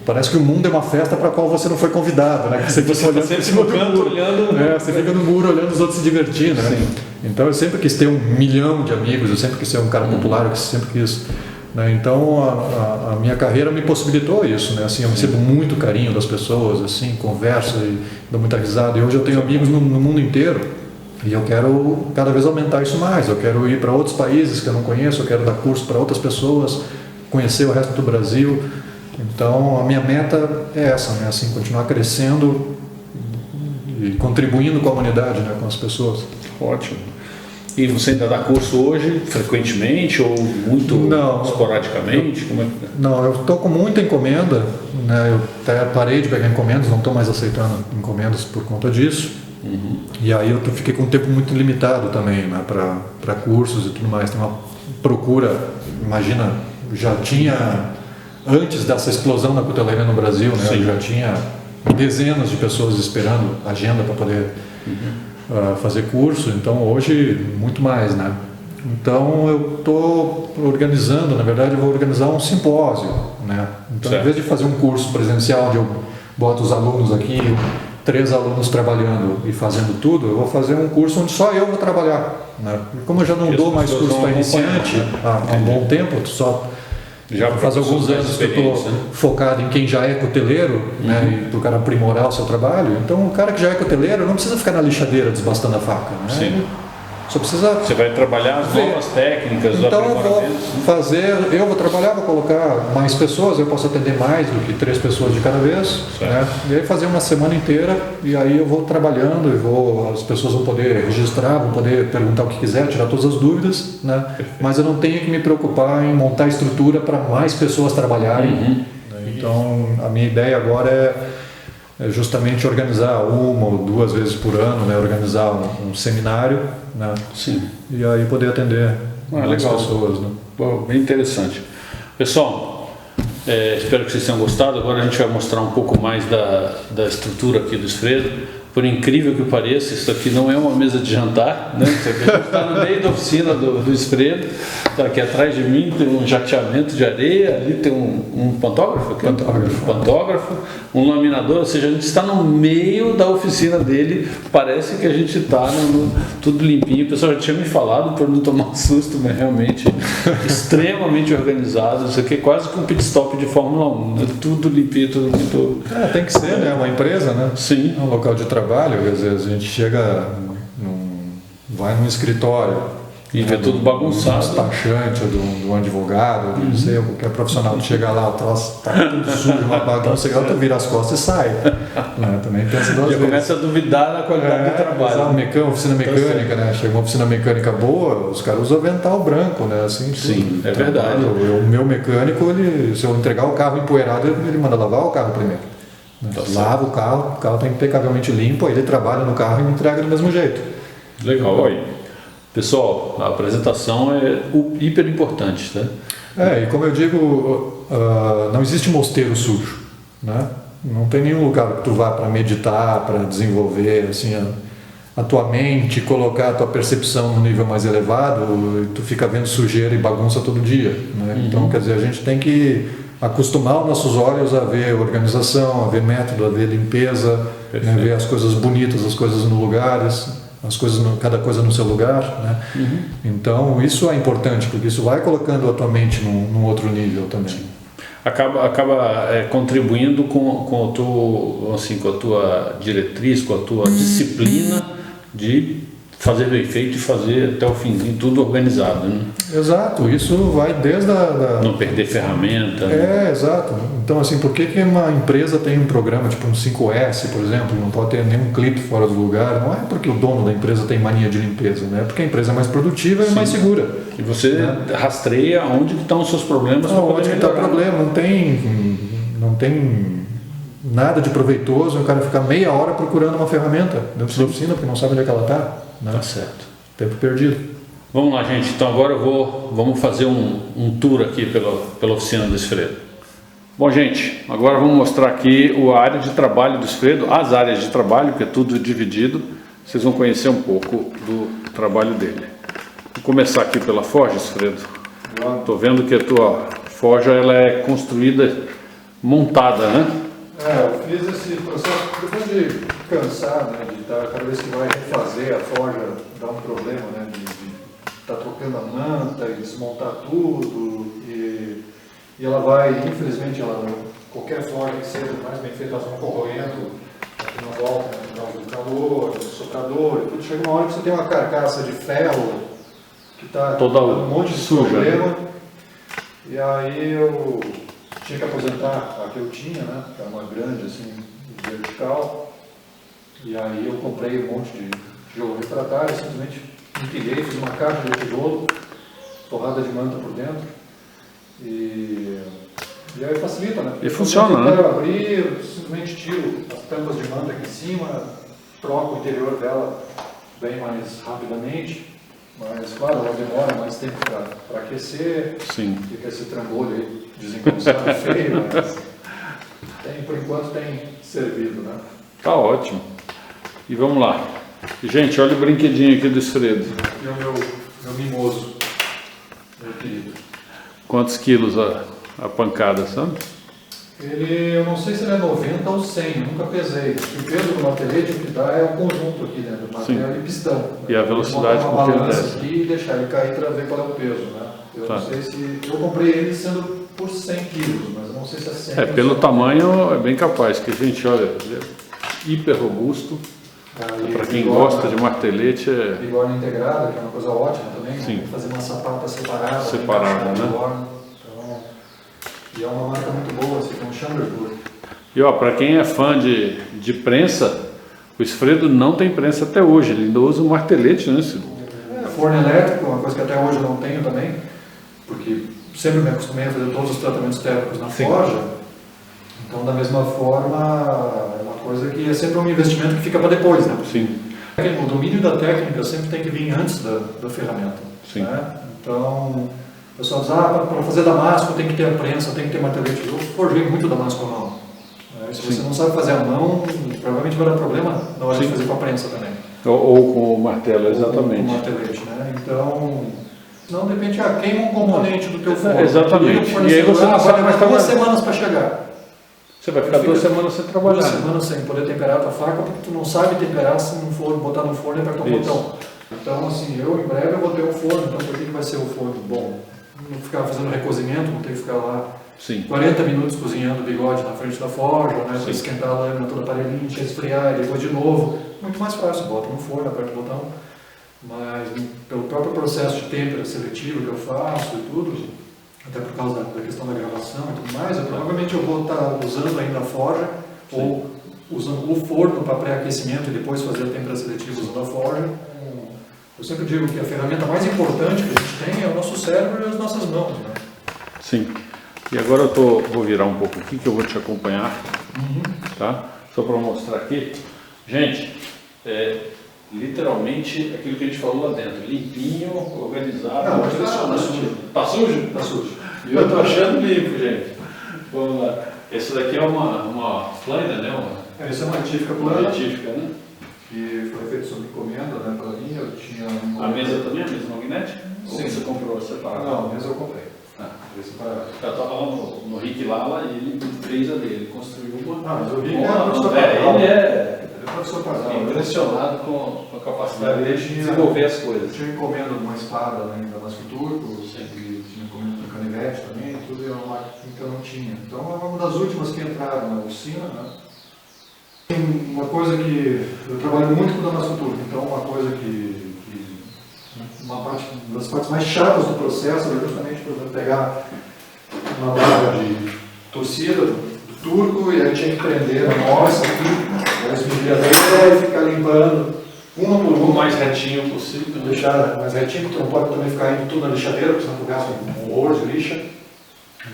parece que o mundo é uma festa para a qual você não foi convidado, né? Que você fica olhando sempre no canto, olhando. Você fica no muro olhando os outros se divertindo, né? Sim. Então eu sempre quis ter 1 milhão de amigos, eu sempre quis ser um cara popular, eu sempre quis, né? Então a minha carreira me possibilitou isso, né? Assim, eu recebo muito carinho das pessoas, assim, converso e dou muita risada. E hoje eu tenho amigos no mundo inteiro. E eu quero cada vez aumentar isso mais. Eu quero ir para outros países que eu não conheço, eu quero dar curso para outras pessoas, conhecer o resto do Brasil. Então a minha meta é essa, né? Assim, continuar crescendo e contribuindo com a humanidade, né? Com as pessoas. Ótimo. E você ainda dá curso hoje, frequentemente ou muito esporadicamente? Como é que... Não, eu estou com muita encomenda, né? Eu até parei de pegar encomendas, não estou mais aceitando encomendas por conta disso. E aí eu fiquei com um tempo muito limitado também, né? Para cursos e tudo mais. Tem uma procura, imagina, já tinha, antes dessa explosão da cutelaria no Brasil, né? Eu já tinha dezenas de pessoas esperando agenda para poder fazer curso, então hoje muito mais, né? Então eu estou organizando, na verdade eu vou organizar um simpósio, né? Então em vez de fazer um curso presencial onde eu boto os alunos aqui, 3 alunos trabalhando e fazendo tudo, eu vou fazer um curso onde só eu vou trabalhar, né? Como eu já não dou mais curso para iniciante há um bom tempo, só já faz alguns anos que eu estou focado em quem já é cuteleiro, né, e para o cara aprimorar o seu trabalho. Então o cara que já é cuteleiro não precisa ficar na lixadeira desbastando a faca, né? Sim. Só precisa... Você vai trabalhar as novas técnicas, os então aprimoramentos. eu vou trabalhar, vou colocar mais pessoas, eu posso atender mais do que 3 pessoas de cada vez, né? E aí fazer uma semana inteira, e aí eu vou trabalhando, as pessoas vão poder registrar, vão poder perguntar o que quiser, tirar todas as dúvidas, né? Mas eu não tenho que me preocupar em montar estrutura para mais pessoas trabalharem. Então a minha ideia agora é justamente organizar 1 ou 2 vezes por ano, né? Organizar um seminário, né? Sim. E aí poder atender mais pessoas, né? Bom, bem interessante. Pessoal, espero que vocês tenham gostado. Agora a gente vai mostrar um pouco mais da estrutura aqui do Esfredo. Por incrível que pareça, isso aqui não é uma mesa de jantar, né? Isso aqui está no meio da oficina do Esfredo. Está aqui atrás de mim, tem um jateamento de areia, ali tem um pantógrafo, pantógrafo, um laminador, ou seja, a gente está no meio da oficina dele, parece que a gente está tudo limpinho. O pessoal já tinha me falado por não tomar um susto, mas realmente extremamente organizado. Isso aqui é quase que um pit stop de Fórmula 1, né? Tudo limpinho, tudo muito... tem que ser, né? Uma empresa, né? Sim. É um local de trabalho, às vezes a gente chega, vai num escritório e vê tudo bagunçado. Um despachante, de um advogado, não sei, qualquer profissional que chega lá, o troço tá tudo sujo, uma bagunça, tu vira as costas e sai. Também pensa 2 vezes. Já começa a duvidar da qualidade do trabalho. Oficina mecânica, né? Chega uma oficina mecânica boa, os caras usam avental branco, né? Assim, sim, é verdade. O meu mecânico, se eu entregar o carro empoeirado, ele manda lavar o carro primeiro. Lava o carro está impecavelmente limpo, aí ele trabalha no carro e me entrega do mesmo jeito. Legal, aí. Pessoal, a apresentação é hiper importante, tá? E como eu digo, não existe mosteiro sujo, né? Não tem nenhum lugar que tu vá para meditar, para desenvolver assim, a tua mente, colocar a tua percepção no nível mais elevado, e tu fica vendo sujeira e bagunça todo dia, né? Então, quer dizer, a gente tem que acostumar os nossos olhos a ver organização, a ver método, a ver limpeza, né? Ver as coisas bonitas, as coisas no lugares, cada coisa no seu lugar, né? Então isso é importante, porque isso vai colocando a tua mente num outro nível também. Acaba contribuindo com a tua diretriz, com a tua disciplina de fazer bem feito e fazer até o finzinho tudo organizado, né? Exato, isso vai desde Não perder ferramenta. Né? Exato. Então, assim, por que uma empresa tem um programa tipo um 5S, por exemplo, não pode ter nenhum clipe fora do lugar? Não é porque o dono da empresa tem mania de limpeza, né? É porque a empresa é mais produtiva e mais segura. E você rastreia onde estão os seus problemas. Onde está o problema? Não tem nada de proveitoso o cara ficar meia hora procurando uma ferramenta dentro da oficina porque não sabe onde é que ela está. Né? Tá certo. Tempo perdido. Vamos lá, gente. Então agora vamos fazer um tour aqui pela oficina do Esfredo. Bom, gente, agora vamos mostrar aqui a área de trabalho do Esfredo, as áreas de trabalho, que é tudo dividido. Vocês vão conhecer um pouco do trabalho dele. Vou começar aqui pela forja, Esfredo. Estou vendo que a tua forja ela é construída, montada, né? Eu fiz esse processo depois de cansar, né, de estar, cada vez que vai refazer a forja, dá um problema, né, de estar trocando a manta e desmontar tudo, e ela vai, infelizmente, qualquer forja que seja mais bem feita, elas vão corroendo aqui na volta, né, do calor, do soprador, e tudo. Chega uma hora que você tem uma carcaça de ferro que está toda um monte de suja, problema, né? E aí eu tinha que aposentar a que eu tinha, né? Que era uma grande, assim, vertical. E aí eu comprei um monte de tijolo refratário, simplesmente empilhei, fiz uma caixa de tijolo, torrada de manta por dentro. E aí facilita, né? E funciona, né? Eu quero abrir, simplesmente tiro as tampas de manta aqui em cima, troco o interior dela bem mais rapidamente. Mas, claro, ela demora mais tempo para aquecer. Sim. Fica esse trambolho aí desengonçado, feio, mas por enquanto tem servido, né? Tá ótimo. E vamos lá. Gente, olha o brinquedinho aqui do Esfredo. E o meu mimoso, meu querido. Quantos quilos a pancada, sabe? Eu não sei se ele é 90 ou 100, nunca pesei. O peso do martelete o que dá é o conjunto aqui dentro, martelo e pistão. E a velocidade com que ele desce. desce aqui e deixar ele cair para ver qual é o peso, né? Eu não sei se... Eu comprei ele sendo por 100 quilos, mas eu não sei se é 100 ou Pelo 100. tamanho é bem capaz, que a gente olha, ele é hiper robusto. Para quem gosta de martelete é... Bigorna integrada, que é uma coisa ótima também. Sim. Né? Fazer uma sapata separada. Separada, né? Bigorna. Então, e é uma marca muito boa, assim, que é um Chamberlain. E para quem é fã de prensa, o Esfredo não tem prensa até hoje, ele ainda usa o martelete, né? Forno elétrico, uma coisa que até hoje eu não tenho também, porque sempre me acostumei a fazer todos os tratamentos térmicos na forja. Então, da mesma forma, é uma coisa que é sempre um investimento que fica para depois, né? Sim. O domínio da técnica sempre tem que vir antes da ferramenta. Sim. Né? Então, o pessoal diz, para fazer damasco tem que ter a prensa, tem que ter martelete. Eu forjei muito damasco à mão. Se você não sabe fazer a mão, provavelmente vai dar problema na hora de fazer com a prensa também. Ou com o martelo, exatamente. Com o martelete, né? Então, senão de repente queima um componente do teu forno. Exatamente. E aí você não sabe mais trabalhar 2 semanas para chegar. Você vai ficar 2 semanas sem trabalhar. 2 semanas sem poder temperar a tua faca, porque tu não sabe temperar se não for botar no forno e apertar um botão. Então, assim, em breve eu vou ter um forno, então por que vai ser o forno bom? Não ficar fazendo recozimento, não ter que ficar lá 40 minutos cozinhando o bigode na frente da forja, né? Para esquentar a lâmina toda aparelhinha, esfriar e depois de novo. Muito mais fácil, bota no forno, aperta o botão. Mas pelo próprio processo de têmpera seletivo que eu faço e tudo, até por causa da questão da gravação e tudo mais, provavelmente eu vou estar usando ainda a forja ou usando o forno para pré-aquecimento e depois fazer a têmpera seletiva usando a forja. Eu sempre digo que a ferramenta mais importante que a gente tem é o nosso cérebro e as nossas mãos, né? Sim. E agora vou virar um pouco aqui que eu vou te acompanhar, tá? Só para mostrar aqui. Gente, literalmente aquilo que a gente falou lá dentro, limpinho, organizado. Não, tá sujo. Tá sujo? Tá sujo. E eu tô achando limpo, gente. Vamos lá. Esse daqui é uma plana, né? Essa é uma retífica Uma plana. retífica, né? Que foi feito sob encomenda, né, para mim. Eu tinha A mesa também é a mesa magnética? Sim. Ou você comprou separado? Não, a mesa eu comprei. Eu estava falando no Rick Lala e ele fez a dele, construiu uma. Mas o Rick ele é professor Pardal. impressionado com a capacidade dele de desenvolver as coisas. Eu tinha encomenda de uma espada ainda mais turco, e tinha encomenda de canivete também, tudo, e era uma máquina que eu não tinha. Então é uma das últimas que entraram na oficina, né? Tem uma coisa que eu trabalho muito com damasco turco, então uma coisa que uma das partes mais chatas do processo era justamente, por exemplo, pegar uma barra de torcida do turco e aí tinha que prender a nossa aqui, a esmerilhadeira e ficar limpando uma por uma. O mais retinho possível. Deixar mais retinho, porque não pode também ficar indo tudo na lixadeira, porque senão tu gasta um horror de lixa.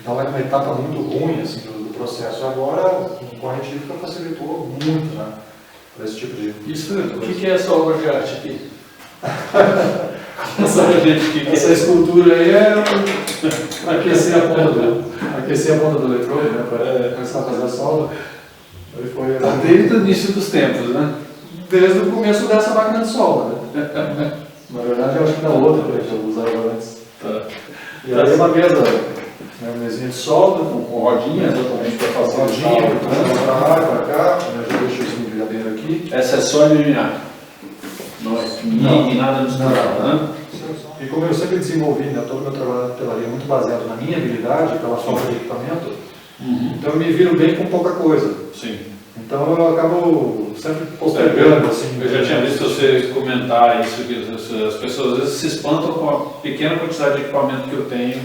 Então é uma etapa muito ruim assim, do processo. Agora, o corrente hídrica facilitou muito, né, para esse tipo de... Isso, o que é essa obra de arte aqui? Essa escultura aí é para aquecer a ponta do eletrodo, né, para começar a fazer a solda. Desde o início dos tempos, né? Desde o começo dessa máquina de solda, né? Na verdade, eu acho que na outra que eu usava antes. Tá. E aí uma mesa, uma mesinha de solda, com rodinha, exatamente para fazer rodinha, para lá, para cá. Eu já deixo esse empilhadeiro aqui. Essa é só linear. Não é nem nada misturado, né? E como eu sempre desenvolvi, né, todo o meu trabalho na hotelaria muito baseado na minha habilidade, pela falta de equipamento, então eu me viro bem com pouca coisa. Sim. Então eu acabo sempre postergando, assim. Eu já tinha visto você comentar isso, que as pessoas às vezes se espantam com a pequena quantidade de equipamento que eu tenho.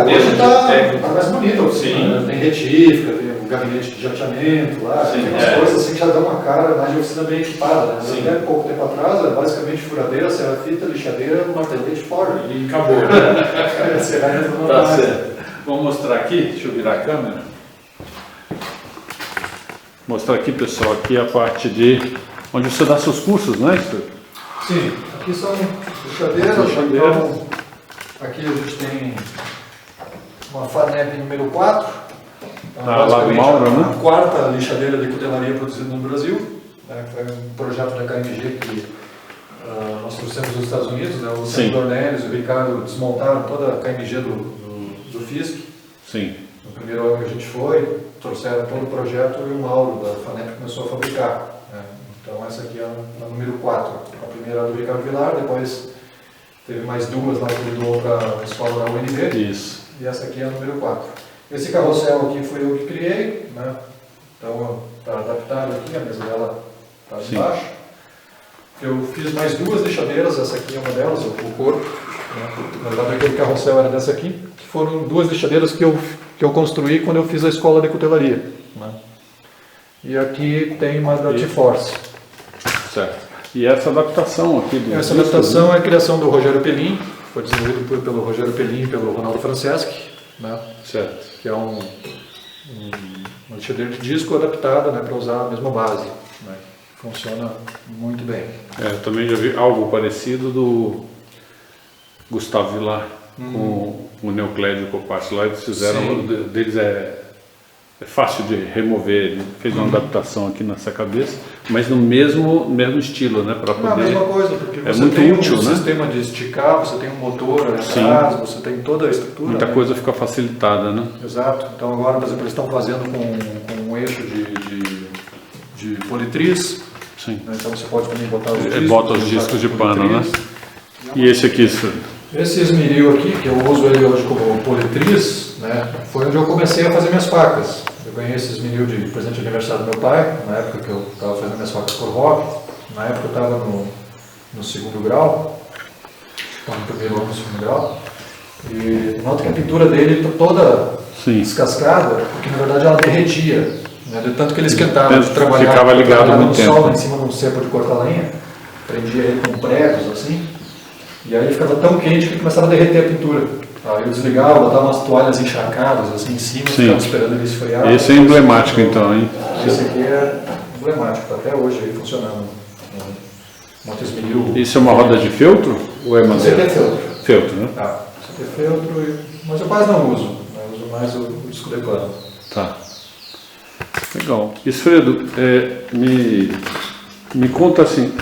Hoje está mais bonito, assim, sim. Né? Tem retífica, tem um gabinete de jateamento lá, Sim, tem umas coisas assim que já dão uma cara mais de oficina bem equipada. Né? Sim. Até pouco tempo atrás era basicamente furadeira, serrafita, lixadeira, martelete fora. E acabou, né? Tá certo. Vamos mostrar aqui, deixa eu virar a câmera. Mostrar aqui, pessoal, aqui a parte de onde você dá seus cursos, né, Esther? Sim, aqui são lixadeiras. Então, aqui a gente tem uma FANEP número 4. Lá do Mauro, né? A quarta lixadeira de cutelaria produzida no Brasil. Né? Foi um projeto da KMG que nós trouxemos dos Estados Unidos. Né? O Luciano Dornelles e o Ricardo desmontaram toda a KMG do FISC. Sim. No primeiro ano que a gente foi, trouxeram todo o projeto e o Mauro da FANEP começou a fabricar. Né? Então essa aqui é a número 4. A primeira era do Ricardo Vilar, depois teve mais duas lá que ele doou para a escola da UNB. Isso. E essa aqui é a número 4. Esse carrossel aqui foi eu que criei, né? Então está adaptado aqui, a mesa dela está embaixo. Eu fiz mais duas lixadeiras, essa aqui é uma delas, o corpo. Né? Na verdade aquele carrossel era dessa aqui, que foram duas lixadeiras que eu construí quando eu fiz a escola de cutelaria. Né? E aqui tem uma da T-Force. Certo. E essa adaptação aqui do... Essa adaptação é a criação do Rogério Pelin, foi desenvolvido pelo Rogério Pelin e pelo Ronaldo Franceschi, né? Certo. Que é uma lixadeira de disco adaptada, né, para usar a mesma base. Né? Funciona muito bem. Eu também já vi algo parecido do Gustavo Vilar com o Neoclédio Copassi lá. Eles fizeram, deles é fácil de remover, ele fez uma adaptação aqui nessa cabeça, mas no mesmo estilo, né? Para poder... É a mesma coisa, porque você muito tem útil, um né? sistema de esticar, você tem um motor atrás, você tem toda a estrutura. Muita né? coisa fica facilitada, né? Exato. Então agora, por exemplo, eles estão fazendo com um eixo de politriz. Sim. Né? Então você pode também botar os discos. Bota os discos de pano, né? E esse aqui, isso. Esse esmeril aqui, que eu uso ele hoje como politriz, né, foi onde eu comecei a fazer minhas facas. Eu ganhei esse esmeril de presente de aniversário do meu pai, na época que eu estava fazendo minhas facas por hobby. Na época eu estava no segundo grau, no primeiro ano do segundo grau. E nota que a pintura dele está toda descascada, porque na verdade ela derretia. Né, de tanto que ele esquentava de trabalhar. Ficava ligado no muito sol, tempo. em cima de um cepo de cortar lenha. Prendia ele com pregos assim. E aí ele ficava tão quente que começava a derreter a pintura. Aí eu desligava, botava umas toalhas encharcadas assim em cima, ficava esperando ele esfriar. Esse é emblemático então, hein? Esse aqui é emblemático, está até hoje aí funcionando. Isso é uma roda de feltro ou é madeira? Esse aqui é feltro. Feltro, né? Tá. Esse aqui é feltro, mas eu quase não uso. Eu uso mais o disco de pano. Tá. Legal. Esfredo, me conta assim,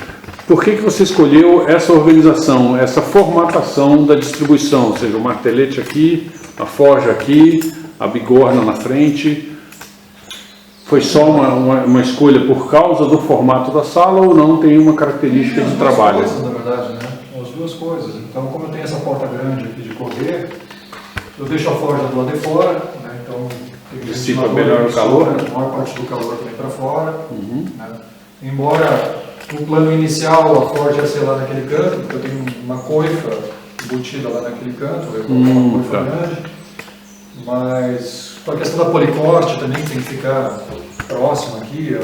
por que você escolheu essa organização, essa formatação da distribuição, ou seja, o martelete aqui, a forja aqui, a bigorna na frente? Foi só uma escolha por causa do formato da sala ou não tem uma característica de trabalho? As duas coisas, na verdade, né? As duas coisas. Então, como eu tenho essa porta grande aqui de correr, eu deixo a forja do lado de fora, né? Então, dissipa melhor o calor, né? A maior parte do calor também para fora. Né? Embora o plano inicial, a forja ia ser lá naquele canto, porque eu tenho uma coifa embutida lá naquele canto, eu vou colocar uma coifa grande, mas com a questão da policorte também tem que ficar próximo aqui,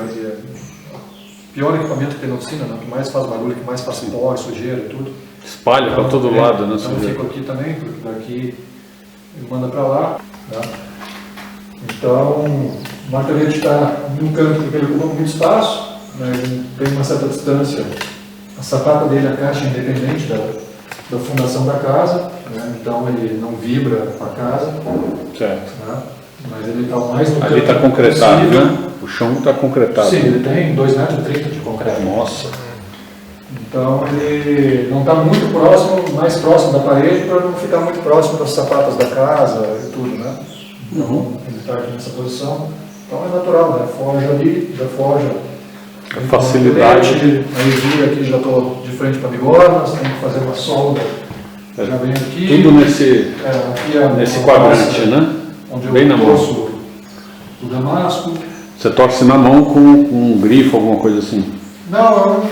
pior equipamento que tem na oficina, né? Que mais faz barulho, que mais faz pó, sujeira e tudo. Espalha para todo lado, né? Então eu fico aqui também, porque daqui ele manda para lá. Tá? Então, o martelete está num canto porque ele ocupa muito espaço, mas tem uma certa distância. A sapata dele, a caixa é independente da fundação da casa, né? Então ele não vibra com a casa. Certo. Né? Mas ele está mais no canto. Ali está concretado, né? O chão está concretado. Sim, ele tem 2,30 metros de concreto. Nossa. Então ele não está muito próximo, mais próximo da parede, para não ficar muito próximo das sapatas da casa e tudo, né? Então ele está aqui nessa posição. Então é natural, né? Forja ali, já forja. A facilidade. Aí vira aqui, já estou de frente para a bigorna, tem que fazer uma solda. Já vem aqui. Tudo nesse, aqui é nesse quadrante, né? Onde bem na eu mão. torço o damasco. Você torce na mão com um grifo, alguma coisa assim? Não,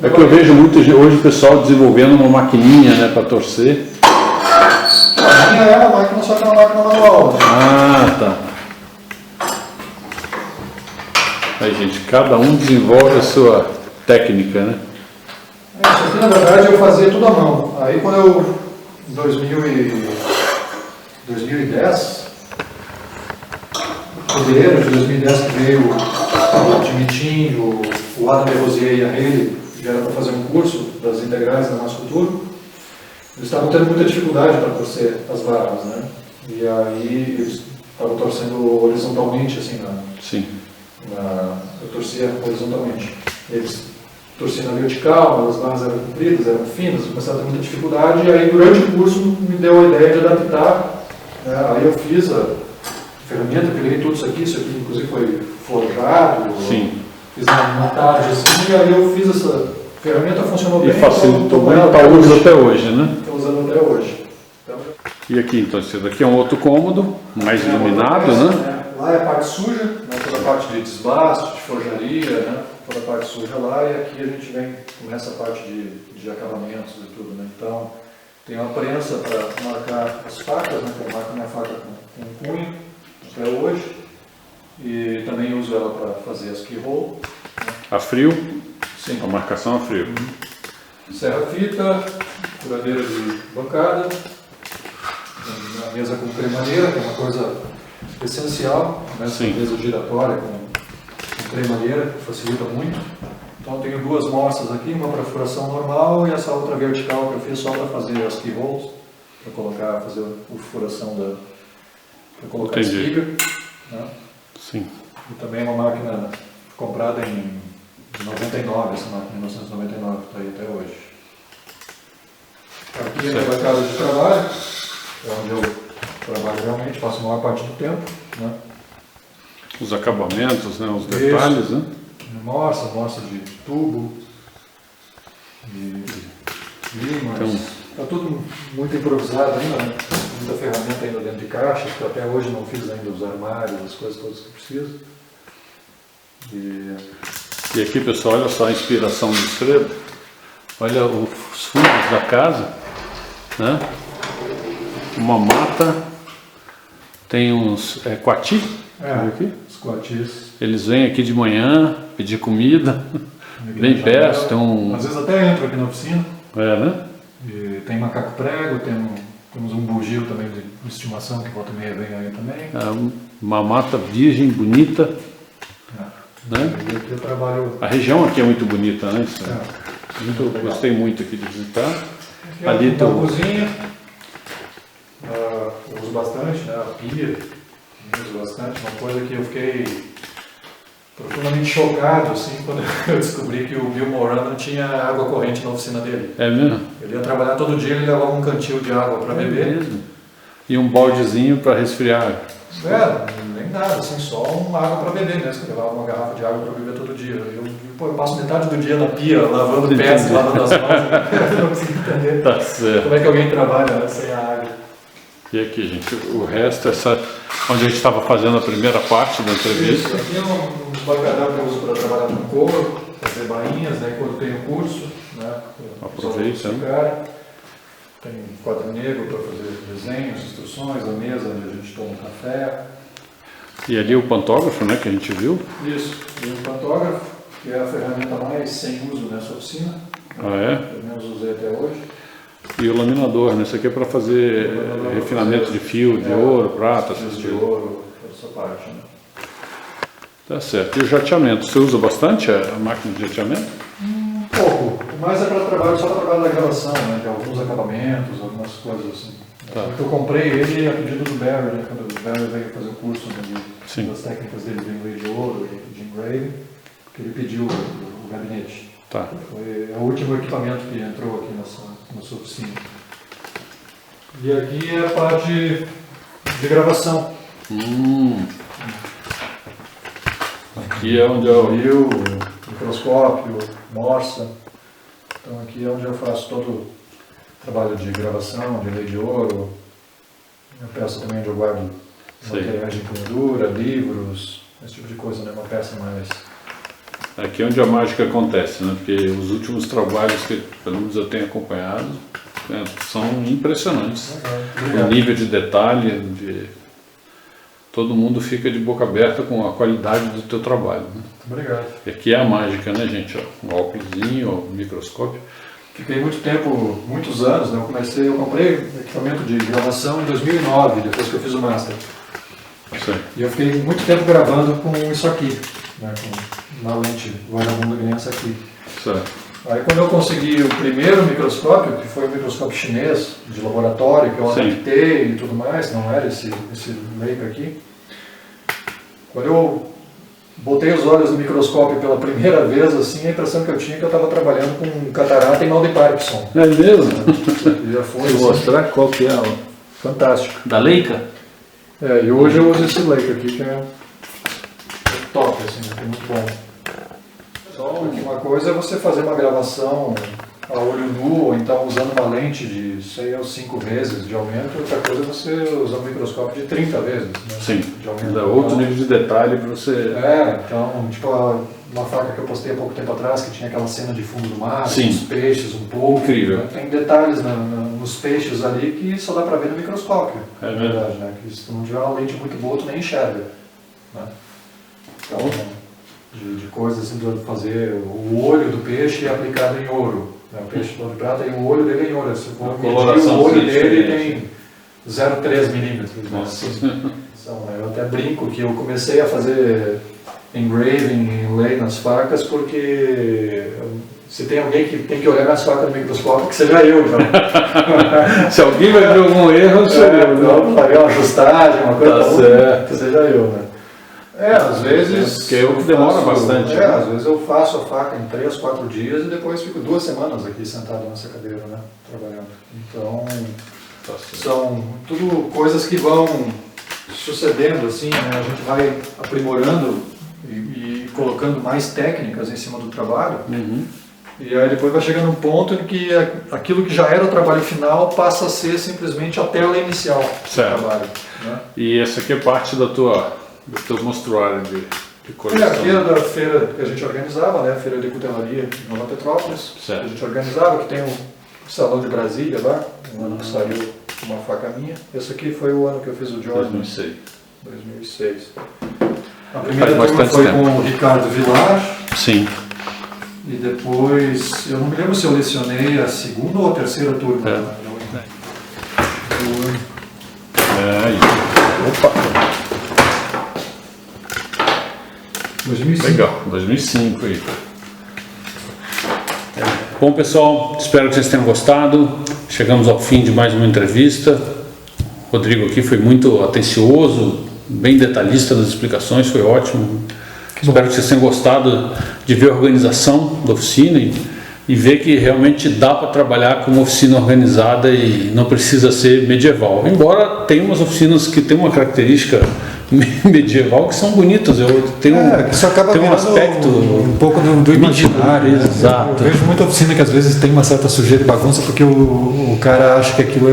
É que eu vejo muito hoje o pessoal desenvolvendo uma maquininha, né, para torcer. A minha é uma máquina, só que é uma máquina manual. Né? Ah, tá. Aí, gente, cada um desenvolve a sua técnica, né? Isso aqui, na verdade, eu fazia tudo à mão. Aí, quando eu, em 2010, em fevereiro de 2010, que veio o Dimitinho, o Adam de Rosier e a Haley, vieram para fazer um curso das integrais da Mascultura, eles estavam tendo muita dificuldade para torcer as varas, né? E aí eles estavam torcendo horizontalmente, assim, Sim. eu torcia horizontalmente. Eles torciam na vertical, as varas eram compridas, eram finas, começaram a ter muita dificuldade, e aí durante o curso me deu a ideia de adaptar, né? Aí eu fiz a ferramenta, peguei tudo isso aqui inclusive foi forjado. Sim. Fiz uma tarde assim, e aí eu fiz essa ferramenta, funcionou bem. E facilitou muito, está usando até hoje, né? Estou usando até hoje. Então, E aqui, então, esse daqui é um outro cômodo, mais iluminado, né? Lá é a parte suja, né, toda a parte de desbaste, de forjaria, né, toda a parte suja lá, e aqui a gente vem com essa parte de acabamentos e tudo, né? Então, tem uma prensa para marcar as facas, né, que eu marco minha faca com punho, até hoje, e também uso ela para fazer as keyhole. Né? A frio? Sim. A marcação a frio. Serra-fita, furadeira de bancada, a mesa com cremadeira, que é uma coisa essencial, né? Essa mesa giratória com cremadeira, que facilita muito. Então eu tenho duas mostras aqui, uma para furação normal e essa outra vertical que eu fiz só para fazer as keyholes, para fazer a furação para colocar a espiga. Né? Sim. E também é uma máquina comprada em 99, essa máquina, 1999, que está aí até hoje. Aqui é a minha bancada de trabalho, é onde eu trabalho realmente, faço a maior parte do tempo. Né? Os acabamentos, né? Os detalhes, né? Morsa de tubo, de limas. Então, está tudo muito improvisado ainda, né? Muita ferramenta ainda dentro de caixas, que até hoje não fiz ainda os armários, as coisas todas que preciso. E aqui, pessoal, olha só a inspiração do Fredo. Olha os fundos da casa, né? Uma mata, tem uns coati, aqui. Os coatis. Eles vêm aqui de manhã pedir comida, bem perto, tem um... Às vezes até entro aqui na oficina. né? E tem macaco prego, temos um bugio também de estimação que volta e meia vem aí também. Uma mata virgem, bonita. Né? E aqui eu trabalho... A região aqui é muito bonita, né? Gostei muito aqui de visitar. Aqui ali tem uma cozinha, eu uso bastante, né? A pia, eu uso bastante. Uma coisa que eu fiquei profundamente chocado assim, quando eu descobri que o Bill Moran não tinha água corrente na oficina dele. É mesmo? Ele ia trabalhar todo dia, ele levava um cantil de água para beber. Mesmo? E um baldezinho para resfriar. Nem nada, assim, só uma água para beber mesmo, que eu levava uma garrafa de água para beber todo dia. Eu passo metade do dia na pia, lavando pés, lavando as mãos, eu não consigo entender Tá certo. como é que alguém trabalha sem a água. E aqui, gente, o resto, onde a gente estava fazendo a primeira parte da entrevista. Isso, aqui é um bacalhau que eu uso para trabalhar com couro. fazer bainhas, né, quando tem o curso, né? Aproveita, né? Tem quadro negro para fazer desenhos, instruções, a mesa onde a gente toma um café. E ali o pantógrafo, né, que a gente viu. Isso, e o pantógrafo, que é a ferramenta mais sem uso nessa oficina. Ah, é? Pelo menos usei até hoje. E o laminador, né? Isso aqui é para fazer refinamento de fio, de ouro, prata, essas de coisas. ouro, essa parte, né? Tá certo. E o jateamento? Você usa bastante a máquina de jateamento? Pouco, mas é para trabalho, só para trabalho da gravação, né? De alguns acabamentos, algumas coisas assim. Tá. Porque eu comprei ele a pedido do Barry, né? Quando o Barry veio fazer o curso das técnicas dele de inlay de ouro e de engraving, que ele pediu o gabinete. Tá. Foi o último equipamento que entrou aqui nessa oficina. E aqui é a parte de gravação. Aqui é onde eu... Rio, microscópio, morsa. Então aqui é onde eu faço todo o trabalho de gravação, de lei de ouro. Uma peça também onde eu guardo materiais de empunhadura, livros, esse tipo de coisa, né? Uma peça mais... Aqui é onde a mágica acontece, né? Porque os últimos trabalhos que pelo menos eu tenho acompanhado são impressionantes. O nível de detalhe, todo mundo fica de boca aberta com a qualidade do teu trabalho. Né? Obrigado. E aqui é a mágica, né, gente? Ó, um óculosinho, um microscópio. Fiquei muito tempo, muitos anos, né? Eu comprei equipamento de gravação em 2009, depois que eu fiz o Master. Sim. E eu fiquei muito tempo gravando com isso aqui, né? Com uma lente vagabunda que nem essa aqui. Certo. Aí quando eu consegui o primeiro microscópio, que foi o microscópio chinês de laboratório, que eu adaptei e tudo mais, não era esse Leica aqui. Quando eu botei os olhos no microscópio pela primeira vez, assim, a impressão que eu tinha é que eu estava trabalhando com catarata e mal de Parkinson. É mesmo? E já foi, Vou mostrar qual que é a... fantástico. Da Leica? É, e hoje eu uso esse Leica aqui, que é top, assim, é muito bom. Só uma coisa é você fazer uma gravação a olho nu, ou então usando uma lente de 5 vezes de aumento, outra coisa é você usar um microscópio de 30 vezes, né? Sim, de aumento. dá outro nível de detalhe para você... Então, tipo uma faca que eu postei há pouco tempo atrás, que tinha aquela cena de fundo do mar, Sim. os peixes, um pouco. Incrível. Né? Tem detalhes nos peixes ali que só dá para ver no microscópio, É na verdade, né? Que se tu não tiver uma lente muito boa, tu nem enxerga. Né? Então, de coisas assim, de fazer o olho do peixe aplicado em ouro. Né? O peixe de prata e o olho dele é em ouro. Se for medir o olho dele tem 0,3 milímetros. Né? Eu até brinco que eu comecei a fazer engraving em lei nas facas porque se tem alguém que tem que olhar nas facas no microscópio, que seja eu. Então. Se alguém vai ver algum erro, sou eu. Então, faria uma ajustagem, uma coisa certo. que seja eu. Né? Às vezes... Porque eu demora bastante. Né? Às vezes eu faço a faca em 3, 4 dias e depois fico 2 semanas aqui sentado nessa cadeira, né? Trabalhando. Então, são tudo coisas que vão sucedendo assim, né? A gente vai aprimorando e colocando mais técnicas em cima do trabalho. E aí depois vai chegando um ponto em que aquilo que já era o trabalho final passa a ser simplesmente a tela inicial do trabalho. Né? E essa aqui é parte do teu mostruário de coleção. Aqui era da feira que a gente organizava, né? A feira de cutelaria em Nova Petrópolis. Certo. A gente organizava, que tem o Salão de Brasília lá, um ano que saiu uma faca minha. Esse aqui foi o ano que eu fiz o Jordan. 2006. A primeira turma foi com o Ricardo Vilar. Sim. E depois, eu não me lembro se eu lecionei a segunda ou a terceira turma. Opa! 2005. Legal, 2005 aí. Bom, pessoal, espero que vocês tenham gostado. Chegamos ao fim de mais uma entrevista. O Rodrigo aqui foi muito atencioso, bem detalhista nas explicações, foi ótimo. Espero que vocês tenham gostado de ver a organização da oficina e ver que realmente dá para trabalhar com uma oficina organizada e não precisa ser medieval. Embora tenha umas oficinas que têm uma característica medieval que são bonitos. Eu tenho que isso acaba tem um aspecto um pouco do imaginário. Né? Exato. Eu vejo muita oficina que às vezes tem uma certa sujeira e bagunça porque o cara acha que aquilo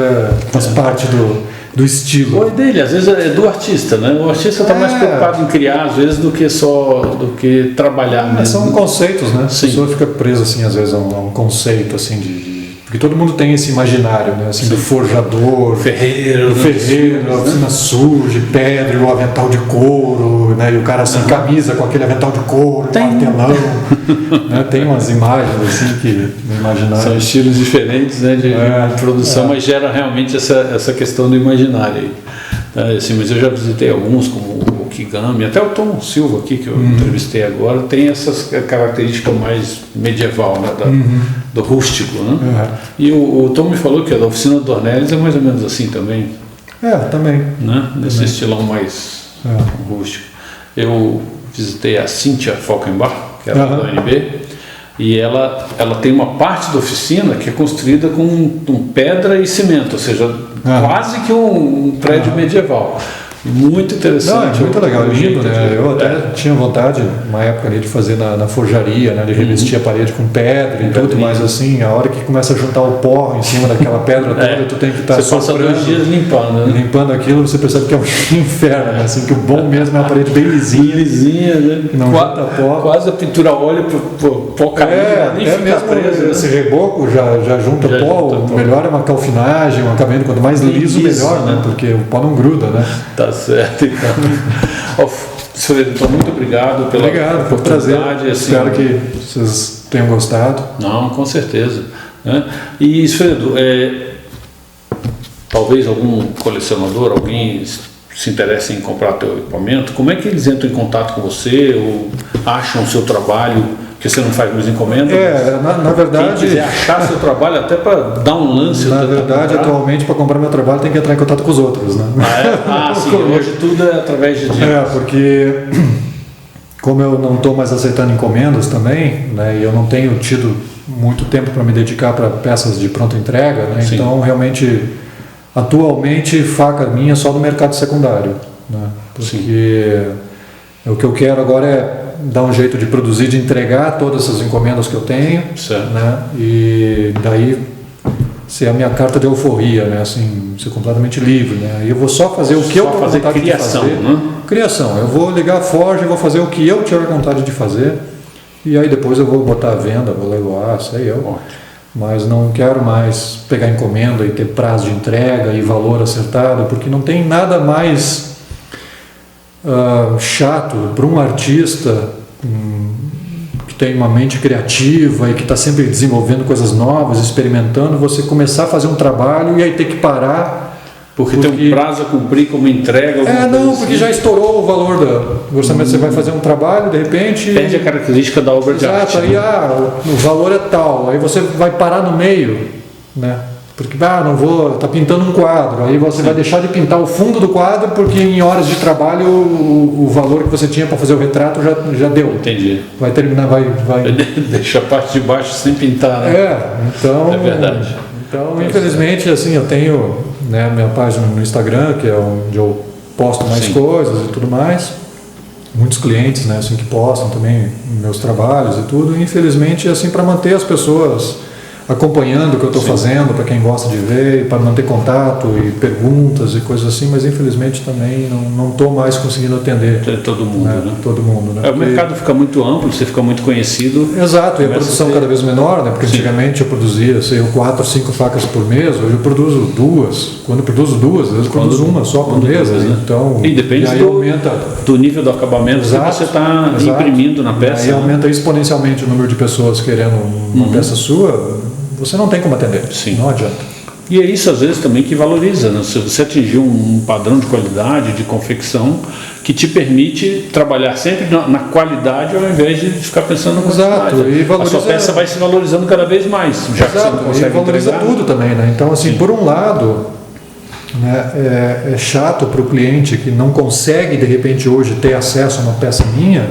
faz parte do estilo. Ou é dele, às vezes é do artista, né? O artista está mais preocupado em criar, às vezes, do que trabalhar mesmo. São conceitos, né? Sim. A pessoa fica presa, assim, às vezes, a um conceito, assim, porque todo mundo tem esse imaginário, né? Assim, do forjador, ferreiro, a oficina suja, pedra, e o avental de couro, né? E o cara sem camisa com aquele avental de couro, martelão. Né? Tem umas imagens assim que no imaginário. São estilos diferentes, né, de produção, mas gera realmente essa questão do imaginário. Assim, mas eu já visitei alguns, como o Kigami, até o Tom Silva aqui, que eu entrevistei agora, tem essas características mais medieval, né, do rústico. Né? E o Tom me falou que a da oficina do Dornelles é mais ou menos assim também. Também. Né? Nesse estilão mais rústico. Eu visitei a Cíntia Falkenbach, que era da UNB, e ela tem uma parte da oficina que é construída com pedra e cimento, ou seja, quase que um prédio medieval. Muito interessante. É muito legal, lindo, né? Eu até tinha vontade, uma época ali, de fazer na forjaria, né? De revestir a parede com pedra e tudo, mas assim, a hora que começa a juntar o pó em cima daquela pedra toda, tu tem que estar você passa 2 dias limpando, né? Limpando aquilo, você percebe que é um inferno, né? Assim, que o bom mesmo é uma parede bem lisinha, né? Que não junta pó. Quase a pintura óleo pro pó cair, nem fica mesmo preso. Esse reboco já junta pó, o melhor é uma calfinagem, um acabamento, quanto mais liso, melhor, né? Porque o pó não gruda, né? Tá certo, então. Então, muito obrigado pela oportunidade. Assim, espero que vocês tenham gostado. Não, com certeza. Né? E, Esfredo, talvez algum colecionador, alguém se interesse em comprar teu equipamento, como é que eles entram em contato com você ou acham o seu trabalho? Porque você não faz mais encomenda? Na verdade... Quem quiser achar seu trabalho, até para dar um lance... Na verdade, atualmente, para comprar meu trabalho, tem que entrar em contato com os outros, né? Sim, hoje tudo é através de... Porque como eu não estou mais aceitando encomendas também, né, e eu não tenho tido muito tempo para me dedicar para peças de pronta entrega, né, então, realmente, atualmente, faca minha só no mercado secundário, né, porque o que eu quero agora é dar um jeito de produzir, de entregar todas essas encomendas que eu tenho, né? E daí ser a minha carta de alforria, né? Assim, ser completamente livre, né? E eu vou só fazer o que eu tenho vontade de fazer. Né? Criação. Eu vou ligar a forja e vou fazer o que eu tiver vontade de fazer. E aí depois eu vou botar à venda, vou leiloar, sei eu. Ótimo. Mas não quero mais pegar encomenda e ter prazo de entrega e valor acertado, porque não tem nada mais chato para um artista que tem uma mente criativa e que está sempre desenvolvendo coisas novas, experimentando, você começar a fazer um trabalho e aí ter que parar porque tem um prazo a cumprir como entrega. Porque já estourou o valor do orçamento. Você vai fazer um trabalho, de repente... Perde a característica da obra de arte. Aí o valor é tal, aí você vai parar no meio, né? Porque, não vou, tá pintando um quadro, aí você vai deixar de pintar o fundo do quadro porque em horas de trabalho o valor que você tinha para fazer o retrato já deu. Entendi. Vai terminar, vai... Deixa a parte de baixo sem pintar, né? Então... É verdade. Então, infelizmente, assim, eu tenho, né, minha página no Instagram, que é onde eu posto mais coisas e tudo mais. Muitos clientes, né, assim, que postam também meus trabalhos e tudo. E, infelizmente, assim, para manter as pessoas acompanhando o que eu estou fazendo, para quem gosta de ver, para manter contato e perguntas e coisas assim, mas infelizmente também não estou mais conseguindo atender todo mundo, né? Todo mundo, né? O mercado fica muito amplo, você fica muito conhecido. Exato, e a produção cada vez menor, né? Porque antigamente eu produzia 4, 5 facas por mês, hoje eu produzo 2. Quando eu produzo 2, às vezes eu produzo uma só por mês, né? Então, e depende do nível do acabamento que você está imprimindo na peça. Aí aumenta exponencialmente o número de pessoas querendo uma peça sua. Você não tem como atender, não adianta. E é isso às vezes também que valoriza, né? Se você atingir um padrão de qualidade, de confecção, que te permite trabalhar sempre na qualidade ao invés de ficar pensando na quantidade. E valoriza... A sua peça vai se valorizando cada vez mais, já que você não consegue e valoriza entregar. Tudo também, né? Então, assim, por um lado, né, é chato para o cliente que não consegue, de repente, hoje ter acesso a uma peça minha,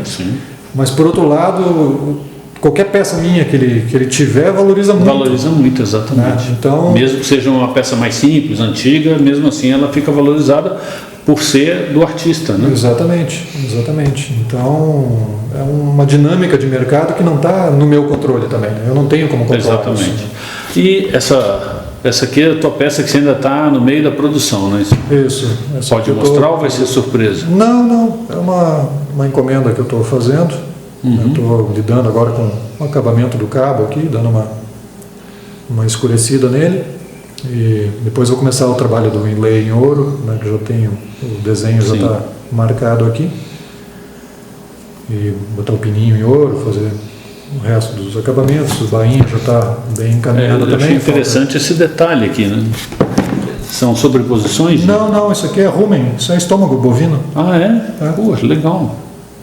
mas por outro lado... Qualquer peça minha que ele tiver, valoriza muito. Valoriza muito, exatamente. Né? Então, mesmo que seja uma peça mais simples, antiga, mesmo assim ela fica valorizada por ser do artista, né? Exatamente, exatamente. Então, é uma dinâmica de mercado que não está no meu controle também, né? Eu não tenho como controlar. Exatamente. E essa aqui é a tua peça que você ainda está no meio da produção, né? Isso. Essa Pode aqui mostrar ou vai ser surpresa? Não. É uma encomenda que eu estou fazendo. Eu estou lidando agora com o acabamento do cabo aqui, dando uma escurecida nele. E depois vou começar o trabalho do inlay em ouro, né, que já tenho, o desenho já está marcado aqui. E botar o pininho em ouro, fazer o resto dos acabamentos, o bainha já está bem encaminhado Eu também. achei interessante esse detalhe aqui, né? São sobreposições? Não, isso aqui é rumen, isso é estômago bovino. Ah, é? Pô, legal.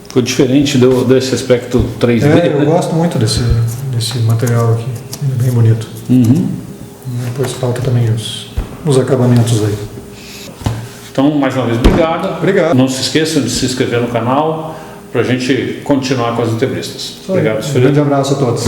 Ficou diferente desse aspecto 3D. Eu gosto muito desse material aqui, ele é bem bonito. Depois falta também os acabamentos aí. Então, mais uma vez, obrigado. Obrigado. Não se esqueçam de se inscrever no canal para a gente continuar com as entrevistas. Obrigado, Um grande abraço a todos.